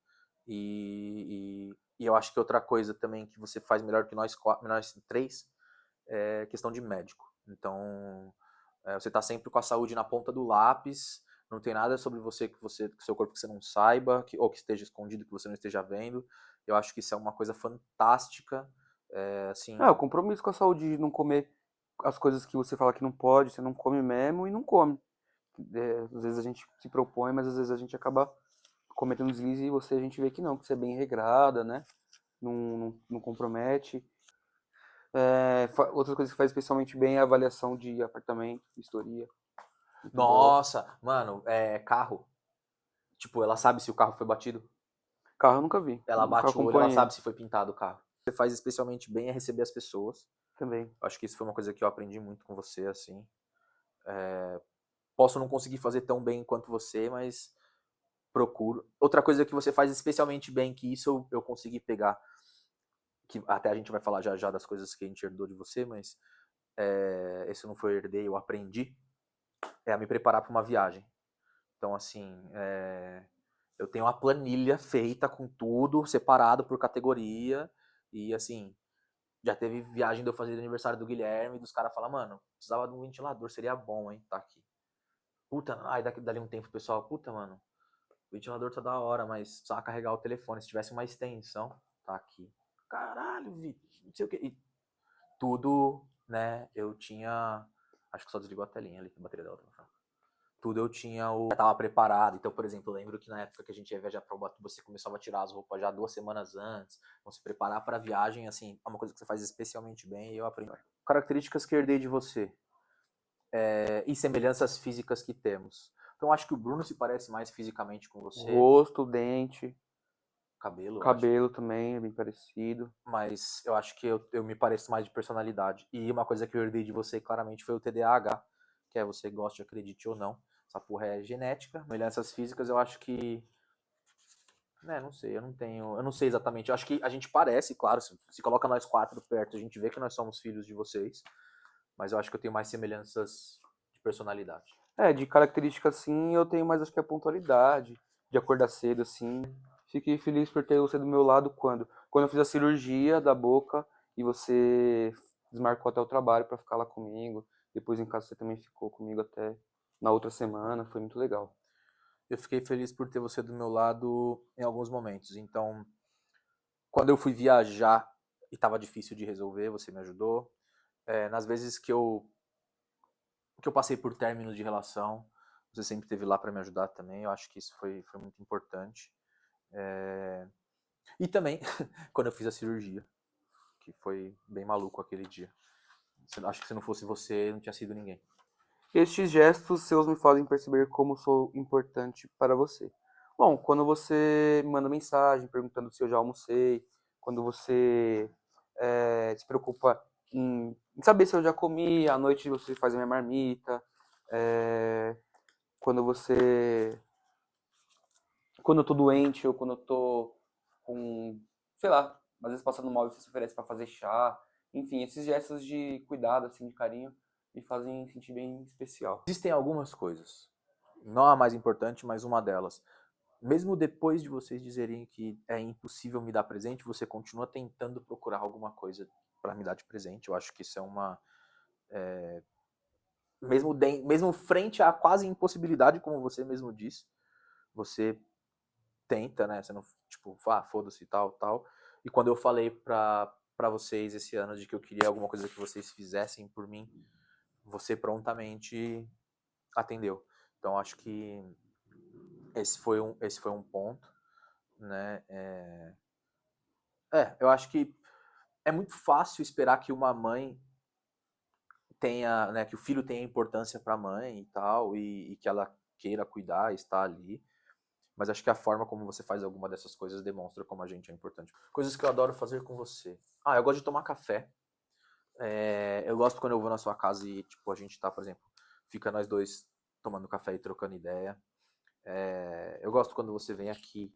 e eu acho que outra coisa também que você faz melhor que nós quatro, nós três, é questão de médico. Então, você tá sempre com a saúde na ponta do lápis, não tem nada sobre que seu corpo que você não saiba, ou que esteja escondido, que você não esteja vendo. Eu acho que isso é uma coisa fantástica. É, o Assim, compromisso com a saúde de não comer as coisas que você fala que não pode, você não come mesmo e não come. Às vezes a gente se propõe, mas às vezes a gente acaba cometendo deslize e a gente vê que você é bem regrada, né? Não compromete. Outra coisa que faz especialmente bem é a avaliação de apartamento, vistoria, muito boa. nossa, mano, carro. Tipo, ela sabe se o carro foi batido. Carro eu nunca vi, Ela nunca bate o olho, ela acompanhei sabe se foi pintado o carro. Você faz especialmente bem é receber as pessoas. também. Eu acho que isso foi uma coisa que eu aprendi muito com você, assim. Posso não conseguir fazer tão bem quanto você, mas procuro. Outra coisa que você faz especialmente bem, que isso eu consegui pegar, que até a gente vai falar já já das coisas que a gente herdou de você, mas esse não foi herdei, eu aprendi, é a me preparar para uma viagem. Então, assim, eu tenho uma planilha feita com tudo, separado por categoria, e assim, já teve viagem de eu fazer aniversário do Guilherme, e dos caras falam, mano, precisava de um ventilador, seria bom, hein, tá aqui. Puta, aí dali um tempo o pessoal, puta, mano, o ventilador tá da hora, mas precisava carregar o telefone. Se tivesse uma extensão, tá aqui. Caralho, Vitor, não sei o que. E tudo, né, eu tinha. Acho que só desligou a telinha ali, a bateria dela tá fraca. Tudo eu tinha já tava preparado. Então, por exemplo, eu lembro que na época que a gente ia viajar pra Ubatuba, você começava a tirar as roupas já 2 semanas antes. Então, se preparar pra viagem, assim, é uma coisa que você faz especialmente bem e eu aprendi. Características que herdei de você e semelhanças físicas que temos. Então, acho que o Bruno se parece mais fisicamente com você. Rosto, dente, Cabelo, eu acho. cabelo também é bem parecido. Mas eu acho que eu me pareço mais de personalidade. E uma coisa que eu herdei de você claramente foi o TDAH, que é você goste, acredite ou não. Essa porra é genética. Semelhanças físicas, eu acho que. Né, não sei, eu não tenho. Eu não sei exatamente. Eu acho que a gente parece, claro, se coloca nós quatro perto, a gente vê que nós somos filhos de vocês. Mas eu acho que eu tenho mais semelhanças de personalidade. De característica assim, eu tenho mais acho que a pontualidade, de acordar cedo assim. Fiquei feliz por ter você do meu lado quando eu fiz a cirurgia da boca e você desmarcou até o trabalho para ficar lá comigo. Depois em casa você também ficou comigo até na outra semana, foi muito legal. eu fiquei feliz por ter você do meu lado em alguns momentos. Então, quando eu fui viajar e estava difícil de resolver, você me ajudou. Nas vezes que eu passei por términos de relação, você sempre esteve lá para me ajudar também. Eu acho que isso foi muito importante. E também quando eu fiz a cirurgia, que foi bem maluco aquele dia. Acho que se não fosse você, não tinha sido ninguém. Estes gestos seus me fazem perceber como sou importante para você. Bom, quando você me manda mensagem perguntando se eu já almocei, quando você se preocupa em saber se eu já comi, à noite você faz a minha marmita, é, quando você. Quando eu tô doente ou quando eu tô com. Sei lá, às vezes passando mal e você se oferece para fazer chá. Enfim, esses gestos de cuidado, assim, de carinho, me fazem sentir bem especial. Existem algumas coisas, não a mais importante, mas uma delas. Mesmo depois de vocês dizerem que é impossível me dar presente, você continua tentando procurar alguma coisa para me dar de presente. Eu acho que isso é uma. Mesmo frente à quase impossibilidade, como você mesmo disse, você tenta, né? Você não, tipo, foda-se e tal, tal. E quando eu falei pra vocês esse ano de que eu queria alguma coisa que vocês fizessem por mim, você prontamente atendeu. Então acho que esse foi um ponto, né? Eu acho que é muito fácil esperar que uma mãe tenha, né, que o filho tenha importância para a mãe e tal, e que ela queira cuidar, estar ali. Mas acho que a forma como você faz alguma dessas coisas demonstra como a gente é importante. Coisas que eu adoro fazer com você. Eu gosto de tomar café. Eu gosto quando eu vou na sua casa e, tipo, a gente tá, por exemplo, fica nós dois tomando café e trocando ideia. Eu gosto quando você vem aqui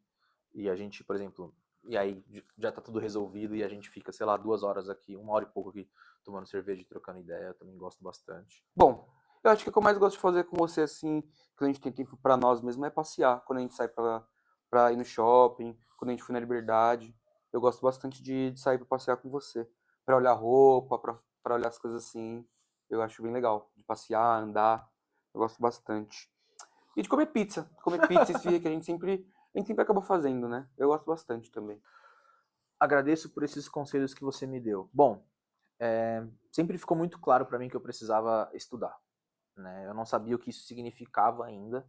e a gente, por exemplo, e aí já tá tudo resolvido e a gente fica, sei lá, 2 horas aqui, 1 hora e pouco aqui, tomando cerveja e trocando ideia. Eu também gosto bastante. Bom, eu acho que o que eu mais gosto de fazer com você, assim, quando a gente tem tempo pra nós mesmo, é passear. Quando a gente sai pra ir no shopping, quando a gente foi na Liberdade. Eu gosto bastante de sair pra passear com você. Pra olhar roupa, pra olhar as coisas assim. Eu acho bem legal. De passear, andar. Eu gosto bastante. E de comer pizza. Comer pizza, esfirra, que a gente sempre acaba fazendo, né? Eu gosto bastante também. Agradeço por esses conselhos que você me deu. Bom, sempre ficou muito claro para mim que eu precisava estudar, né? Eu não sabia o que isso significava ainda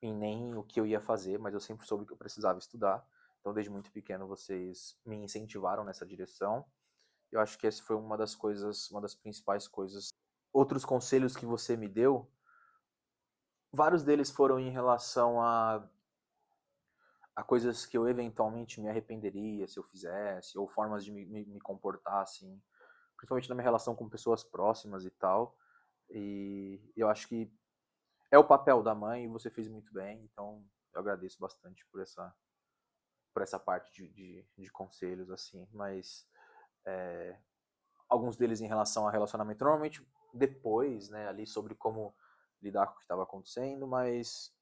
e nem o que eu ia fazer, mas eu sempre soube que eu precisava estudar. Então, desde muito pequeno, vocês me incentivaram nessa direção. Eu acho que essa foi uma das coisas, uma das principais coisas. Outros conselhos que você me deu, vários deles foram em relação a coisas que eu eventualmente me arrependeria se eu fizesse, ou formas de me comportar assim, principalmente na minha relação com pessoas próximas e tal. E eu acho que é o papel da mãe e você fez muito bem, então eu agradeço bastante por essa parte de conselhos, assim, mas alguns deles em relação a relacionamento, normalmente depois, né, ali sobre como lidar com o que estava acontecendo, mas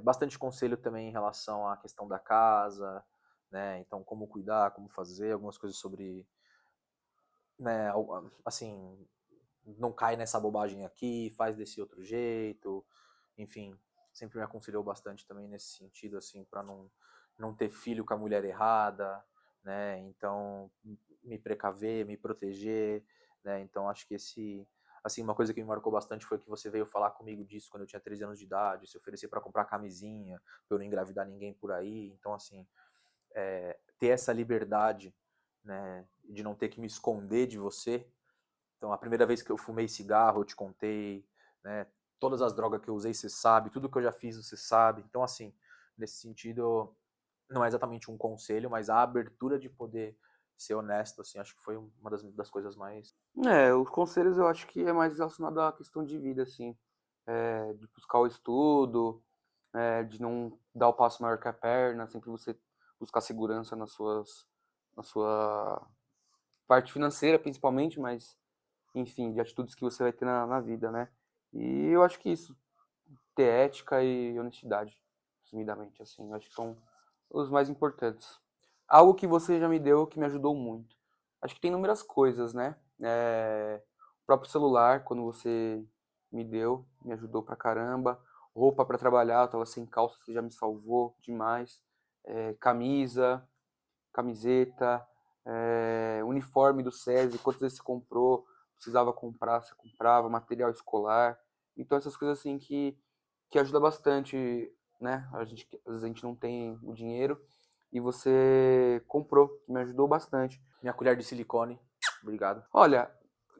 bastante conselho também em relação à questão da casa, né, então como cuidar, como fazer, algumas coisas sobre, né, assim, não cai nessa bobagem aqui, faz desse outro jeito, enfim, sempre me aconselhou bastante também nesse sentido, assim, para não ter filho com a mulher errada, né, então me precaver, me proteger, né, então acho que assim, uma coisa que me marcou bastante foi que você veio falar comigo disso quando eu tinha 13 anos de idade, se oferecer para comprar camisinha, para eu não engravidar ninguém por aí, então assim, ter essa liberdade, né, de não ter que me esconder de você. Então, a primeira vez que eu fumei cigarro, eu te contei, né? Todas as drogas que eu usei, você sabe. Tudo que eu já fiz, você sabe. Então, assim, nesse sentido, não é exatamente um conselho, mas a abertura de poder ser honesto, assim, acho que foi uma das coisas mais. Os conselhos eu acho que é mais relacionado à questão de vida, assim. De buscar o estudo, de não dar o passo maior que a perna, sempre você buscar segurança na sua parte financeira, principalmente, mas, enfim, de atitudes que você vai ter na vida, né? E eu acho que isso, ter ética e honestidade, resumidamente, assim, eu acho que são os mais importantes. Algo que você já me deu que me ajudou muito. Acho que tem inúmeras coisas, né? O próprio celular, quando você me deu, me ajudou pra caramba. roupa para trabalhar, eu tava sem calça, você já me salvou demais. Camisa, camiseta, uniforme do SESI, quantas vezes você comprou, precisava comprar, você comprava, material escolar. Então essas coisas assim que ajuda bastante, né? Às vezes a gente não tem o dinheiro e você comprou, que me ajudou bastante. Minha colher de silicone. Obrigado. Olha,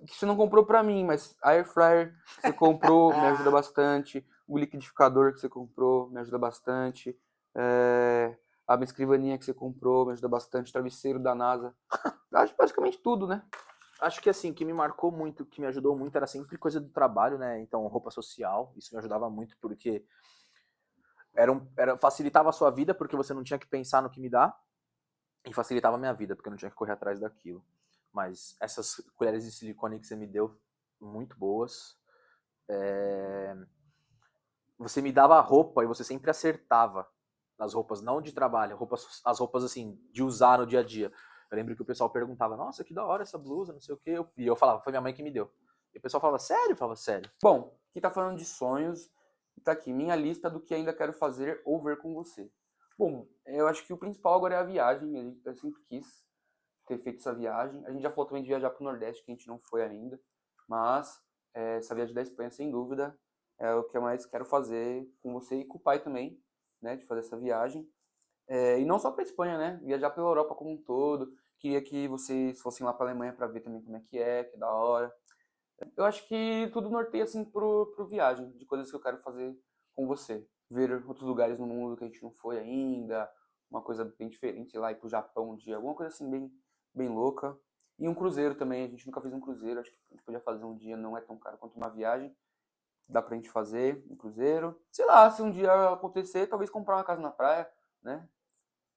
que você não comprou pra mim, mas a Air Fryer que você comprou me ajuda bastante. O liquidificador que você comprou me ajuda bastante. A minha escrivaninha que você comprou me ajuda bastante. Travesseiro da NASA. Acho basicamente tudo, né? Acho que assim, que me marcou muito, que me ajudou muito, era sempre coisa do trabalho, né? Então, roupa social, isso me ajudava muito, porque facilitava a sua vida, porque você não tinha que pensar no que me dá, e facilitava a minha vida, porque eu não tinha que correr atrás daquilo. Mas essas colheres de silicone que você me deu, muito boas. Você me dava a roupa e você sempre acertava nas roupas, não de trabalho, as roupas assim, de usar no dia a dia. Eu lembro que o pessoal perguntava, nossa, que da hora essa blusa, não sei o quê. E eu falava, foi minha mãe que me deu. E o pessoal falava, sério? Eu falava, sério. Bom, aqui tá falando de sonhos. Tá aqui, minha lista do que ainda quero fazer ou ver com você. Bom, eu acho que o principal agora é a viagem. Eu sempre quis ter feito essa viagem. A gente já falou também de viajar pro Nordeste, que a gente não foi ainda. Mas essa viagem da Espanha, sem dúvida, é o que eu mais quero fazer com você e com o pai também, né? De fazer essa viagem. E não só para Espanha, né? Viajar pela Europa como um todo. Queria que vocês fossem lá para Alemanha para ver também como é, que é da hora. Eu acho que tudo norteia assim pro viagem, de coisas que eu quero fazer com você. Ver outros lugares no mundo que a gente não foi ainda, uma coisa bem diferente, sei lá, ir pro Japão um dia, alguma coisa assim bem louca. E um cruzeiro também, a gente nunca fez um cruzeiro, acho que a gente podia fazer um dia, não é tão caro quanto uma viagem. Dá pra gente fazer um cruzeiro. Sei lá, se um dia acontecer, talvez comprar uma casa na praia, né?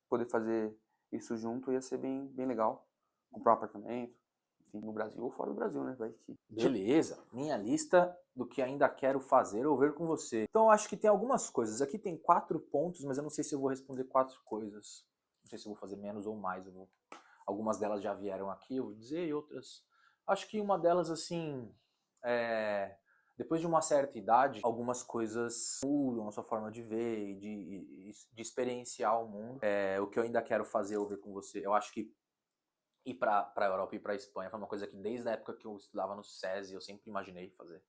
Poder fazer isso junto ia ser bem legal. Comprar um apartamento, enfim, no Brasil ou fora do Brasil, né? Vai que. Beleza, minha lista do que ainda quero fazer ou ver com você. Então, eu acho que tem algumas coisas. Aqui tem 4 pontos, mas eu não sei se eu vou responder 4 coisas. Não sei se eu vou fazer menos ou mais. Algumas delas já vieram aqui, eu vou dizer, e outras. Acho que uma delas, assim, depois de uma certa idade, algumas coisas mudam a sua forma de ver e de experienciar o mundo. O que eu ainda quero fazer ou ver com você, eu acho que ir para a Europa e para a Espanha foi uma coisa que desde a época que eu estudava no SESI eu sempre imaginei fazer,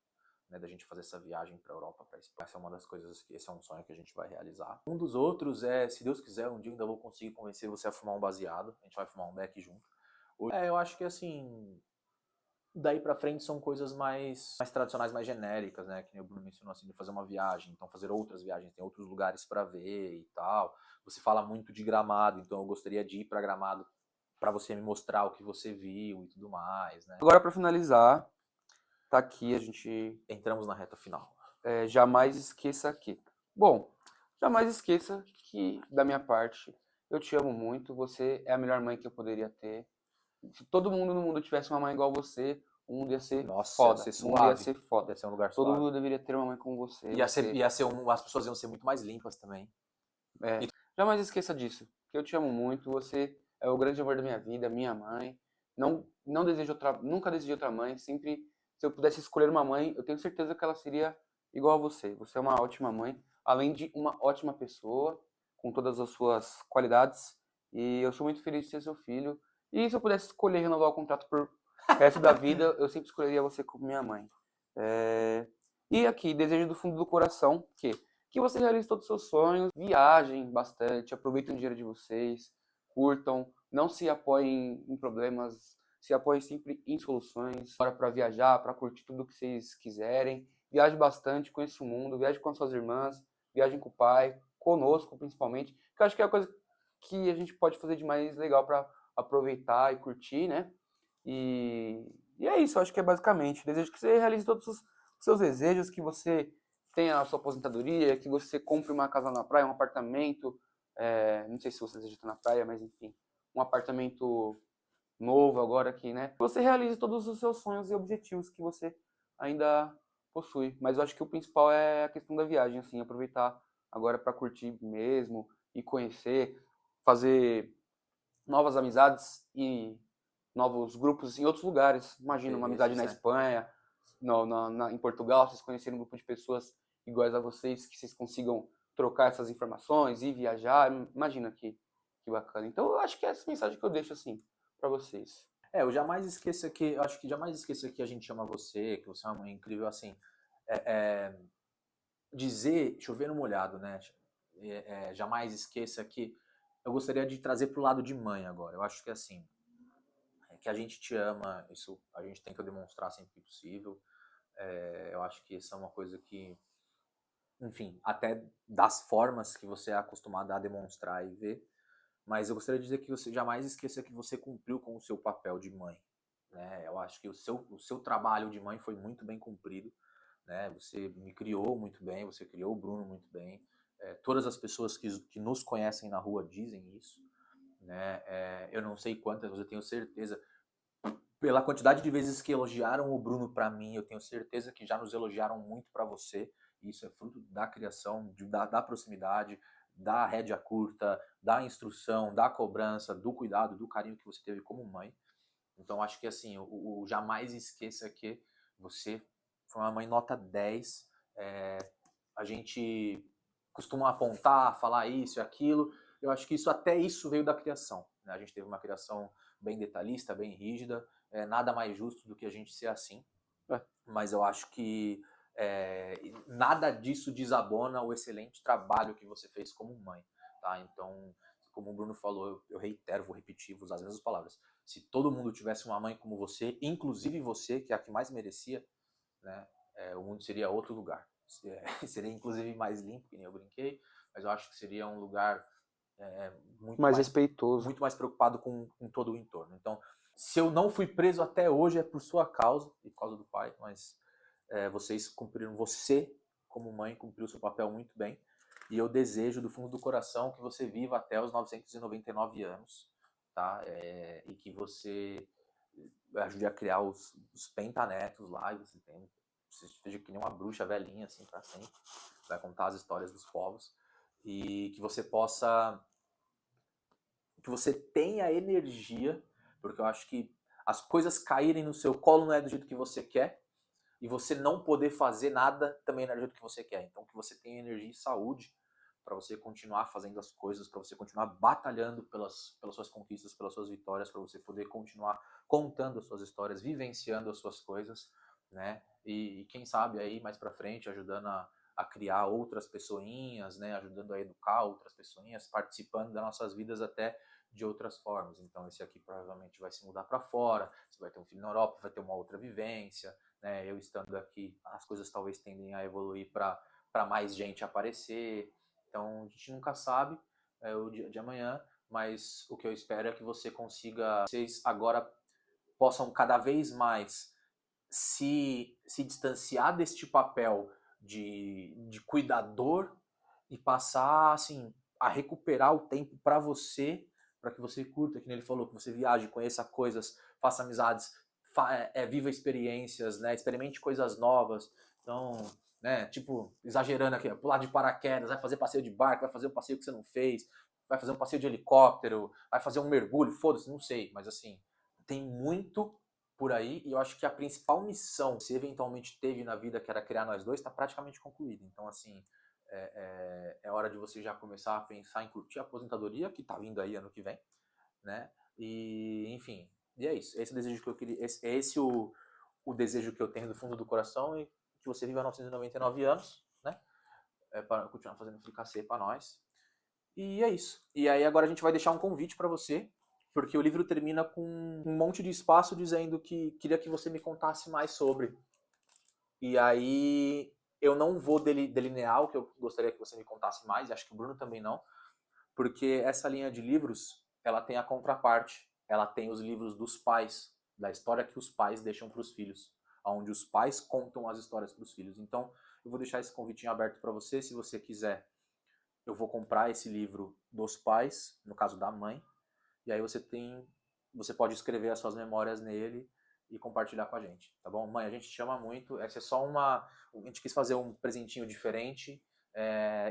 né, da gente fazer essa viagem para a Europa, para a Espanha. Essa é uma das coisas que esse é um sonho que a gente vai realizar. Um dos outros é, se Deus quiser, um dia eu ainda vou conseguir convencer você a fumar um baseado. A gente vai fumar um beck junto. Eu acho que assim, daí para frente são coisas mais tradicionais, mais genéricas, né? Que nem o Bruno mencionou, assim, de fazer uma viagem, então fazer outras viagens, tem outros lugares para ver e tal. Você fala muito de Gramado, então eu gostaria de ir para Gramado para você me mostrar o que você viu e tudo mais, né? Agora, para finalizar, tá aqui, a gente Entramos na reta final. jamais esqueça que. Bom, jamais esqueça que, da minha parte, eu te amo muito, você é a melhor mãe que eu poderia ter. Se todo mundo no mundo tivesse uma mãe igual você, o mundo ia ser Nossa, foda. ia ser O mundo ia suave. ser foda. Ia ser um lugar Todo suave. mundo deveria ter uma mãe como você. As pessoas iam ser muito mais limpas também. Jamais esqueça disso, que eu te amo muito, você é o grande amor da minha vida, minha mãe. Não desejo nunca desejei outra mãe, sempre se eu pudesse escolher uma mãe, eu tenho certeza que ela seria igual a você. Você é uma ótima mãe, além de uma ótima pessoa, com todas as suas qualidades, e eu sou muito feliz de ser seu filho. E se eu pudesse escolher renovar o contrato por resto da vida, eu sempre escolheria você como minha mãe. E aqui, desejo do fundo do coração que você realize todos os seus sonhos, viajem bastante, aproveitem o dinheiro de vocês, curtam, não se apoiem em problemas, se apoiem sempre em soluções. Bora para viajar, para curtir tudo que vocês quiserem. Viaje bastante, conheça o mundo, viaje com as suas irmãs, viajem com o pai, conosco principalmente, que eu acho que é a coisa que a gente pode fazer de mais legal para aproveitar e curtir, né? E é isso, eu acho que é basicamente. Desejo que você realize todos os seus desejos, que você tenha a sua aposentadoria, que você compre uma casa na praia, um apartamento, não sei se você deseja estar na praia, mas enfim, um apartamento novo agora aqui, né? Que você realize todos os seus sonhos e objetivos que você ainda possui. Mas eu acho que o principal é a questão da viagem, assim, aproveitar agora para curtir mesmo e conhecer, fazer novas amizades e novos grupos em outros lugares. Imagina uma amizade na Espanha, em Portugal, vocês conhecerem um grupo de pessoas iguais a vocês, que vocês consigam trocar essas informações e viajar. Imagina que bacana. Então eu acho que é essa mensagem que eu deixo assim para vocês. Eu jamais esqueça que, eu acho que jamais esqueça que a gente ama você, que você é uma mãe incrível, assim, dizer, chover no molhado, né? Jamais esqueça que eu gostaria de trazer pro lado de mãe agora. Eu acho que assim, que a gente te ama, isso a gente tem que demonstrar sempre que possível. Eu acho que isso é uma coisa que, enfim, até das formas que você é acostumado a demonstrar e ver, mas eu gostaria de dizer que você jamais esqueça que você cumpriu com o seu papel de mãe, né? Eu acho que o seu trabalho de mãe foi muito bem cumprido, né? Você me criou muito bem, você criou o Bruno muito bem. Todas as pessoas que nos conhecem na rua dizem isso, né? Eu não sei quantas, mas eu tenho certeza, pela quantidade de vezes que elogiaram o Bruno para mim, eu tenho certeza que já nos elogiaram muito para você. E isso é fruto da criação, da proximidade, da rédea curta, da instrução, da cobrança, do cuidado, do carinho que você teve como mãe. Então acho que assim, jamais esqueça que você foi uma mãe nota 10. A gente costuma apontar, falar isso e aquilo. Eu acho que até isso veio da criação, né? A gente teve uma criação bem detalhista, bem rígida, nada mais justo do que a gente ser assim. Mas eu acho que nada disso desabona o excelente trabalho que você fez como mãe, tá? Então, como o Bruno falou, eu reitero, vou repetir, vou usar as mesmas palavras. Se todo mundo tivesse uma mãe como você, inclusive você, que é a que mais merecia, né, o mundo seria outro lugar. Seria inclusive mais limpo, que nem eu brinquei, mas eu acho que seria um lugar Mais respeitoso. muito mais preocupado com todo o entorno. Então, se eu não fui preso até hoje é por sua causa e por causa do pai, mas vocês cumpriram, você como mãe cumpriu seu papel muito bem, e eu desejo do fundo do coração que você viva até os 999 anos, tá? E que você ajude a criar os pentanetos lá, e você seja que nem uma bruxa velhinha assim para sempre, vai contar as histórias dos povos, e que você possa, que você tenha energia, porque eu acho que as coisas caírem no seu colo não é do jeito que você quer, e você não poder fazer nada também não é do jeito que você quer. Então que você tenha energia e saúde para você continuar fazendo as coisas, para você continuar batalhando pelas suas conquistas, pelas suas vitórias, para você poder continuar contando as suas histórias, vivenciando as suas coisas, né? E quem sabe aí mais para frente ajudando a criar outras pessoinhas, né? Ajudando a educar outras pessoinhas, participando das nossas vidas até de outras formas. Então esse aqui provavelmente vai se mudar para fora, você vai ter um filho na Europa, vai ter uma outra vivência, né? Eu estando aqui, as coisas talvez tendem a evoluir para mais gente aparecer. Então a gente nunca sabe o dia de amanhã, mas o que eu espero é que você consiga, vocês agora possam cada vez mais se distanciar deste papel de cuidador e passar assim a recuperar o tempo para você, para que você curta, que nem ele falou, que você viaje, conheça coisas, faça amizades, viva experiências, né? Experimente coisas novas. Então, né, tipo, exagerando aqui, pular de paraquedas, vai fazer passeio de barco, vai fazer um passeio que você não fez, vai fazer um passeio de helicóptero, vai fazer um mergulho, foda-se, não sei, mas assim, tem muito por aí, e eu acho que a principal missão que você eventualmente teve na vida, que era criar nós dois, está praticamente concluída. Então, assim, é hora de você já começar a pensar em curtir a aposentadoria, que está vindo aí ano que vem, né? E, enfim, e é isso. Esse é o desejo que eu queria, o desejo que eu tenho do fundo do coração, e que você viva 999 anos, né? Para continuar fazendo fricassê para nós. E é isso. E aí agora a gente vai deixar um convite para você, porque o livro termina com um monte de espaço dizendo que queria que você me contasse mais sobre. E aí eu não vou delinear o que eu gostaria que você me contasse mais, e acho que o Bruno também não, porque essa linha de livros, ela tem a contraparte, ela tem os livros dos pais, da história que os pais deixam para os filhos, onde os pais contam as histórias para os filhos. Então eu vou deixar esse convitinho aberto para você, se você quiser. Eu vou comprar esse livro dos pais, no caso da mãe, e aí você pode escrever as suas memórias nele e compartilhar com a gente, tá bom? Mãe, a gente te ama muito, essa é só a gente quis fazer um presentinho diferente,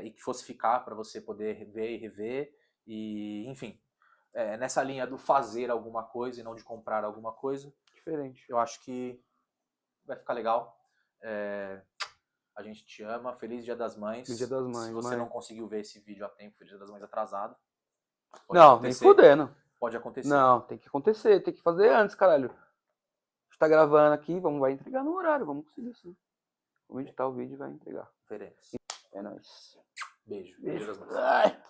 e que fosse ficar para você poder ver e rever, e enfim, nessa linha do fazer alguma coisa e não de comprar alguma coisa. Diferente. Eu acho que vai ficar legal. A gente te ama. Feliz Dia das Mães. Feliz Dia das Mães, Se você mãe. não conseguiu ver esse vídeo a tempo, Feliz Dia das Mães atrasado. Pode Não, nem acontecer. fudendo. Pode acontecer. Não, tem que acontecer, tem que fazer antes, caralho. A gente tá gravando aqui, vai entregar no horário, vamos conseguir sim. Vamos editar o vídeo e vai entregar. Veremos. É nóis. Beijo. Beijo. Dia das Mães. Ai.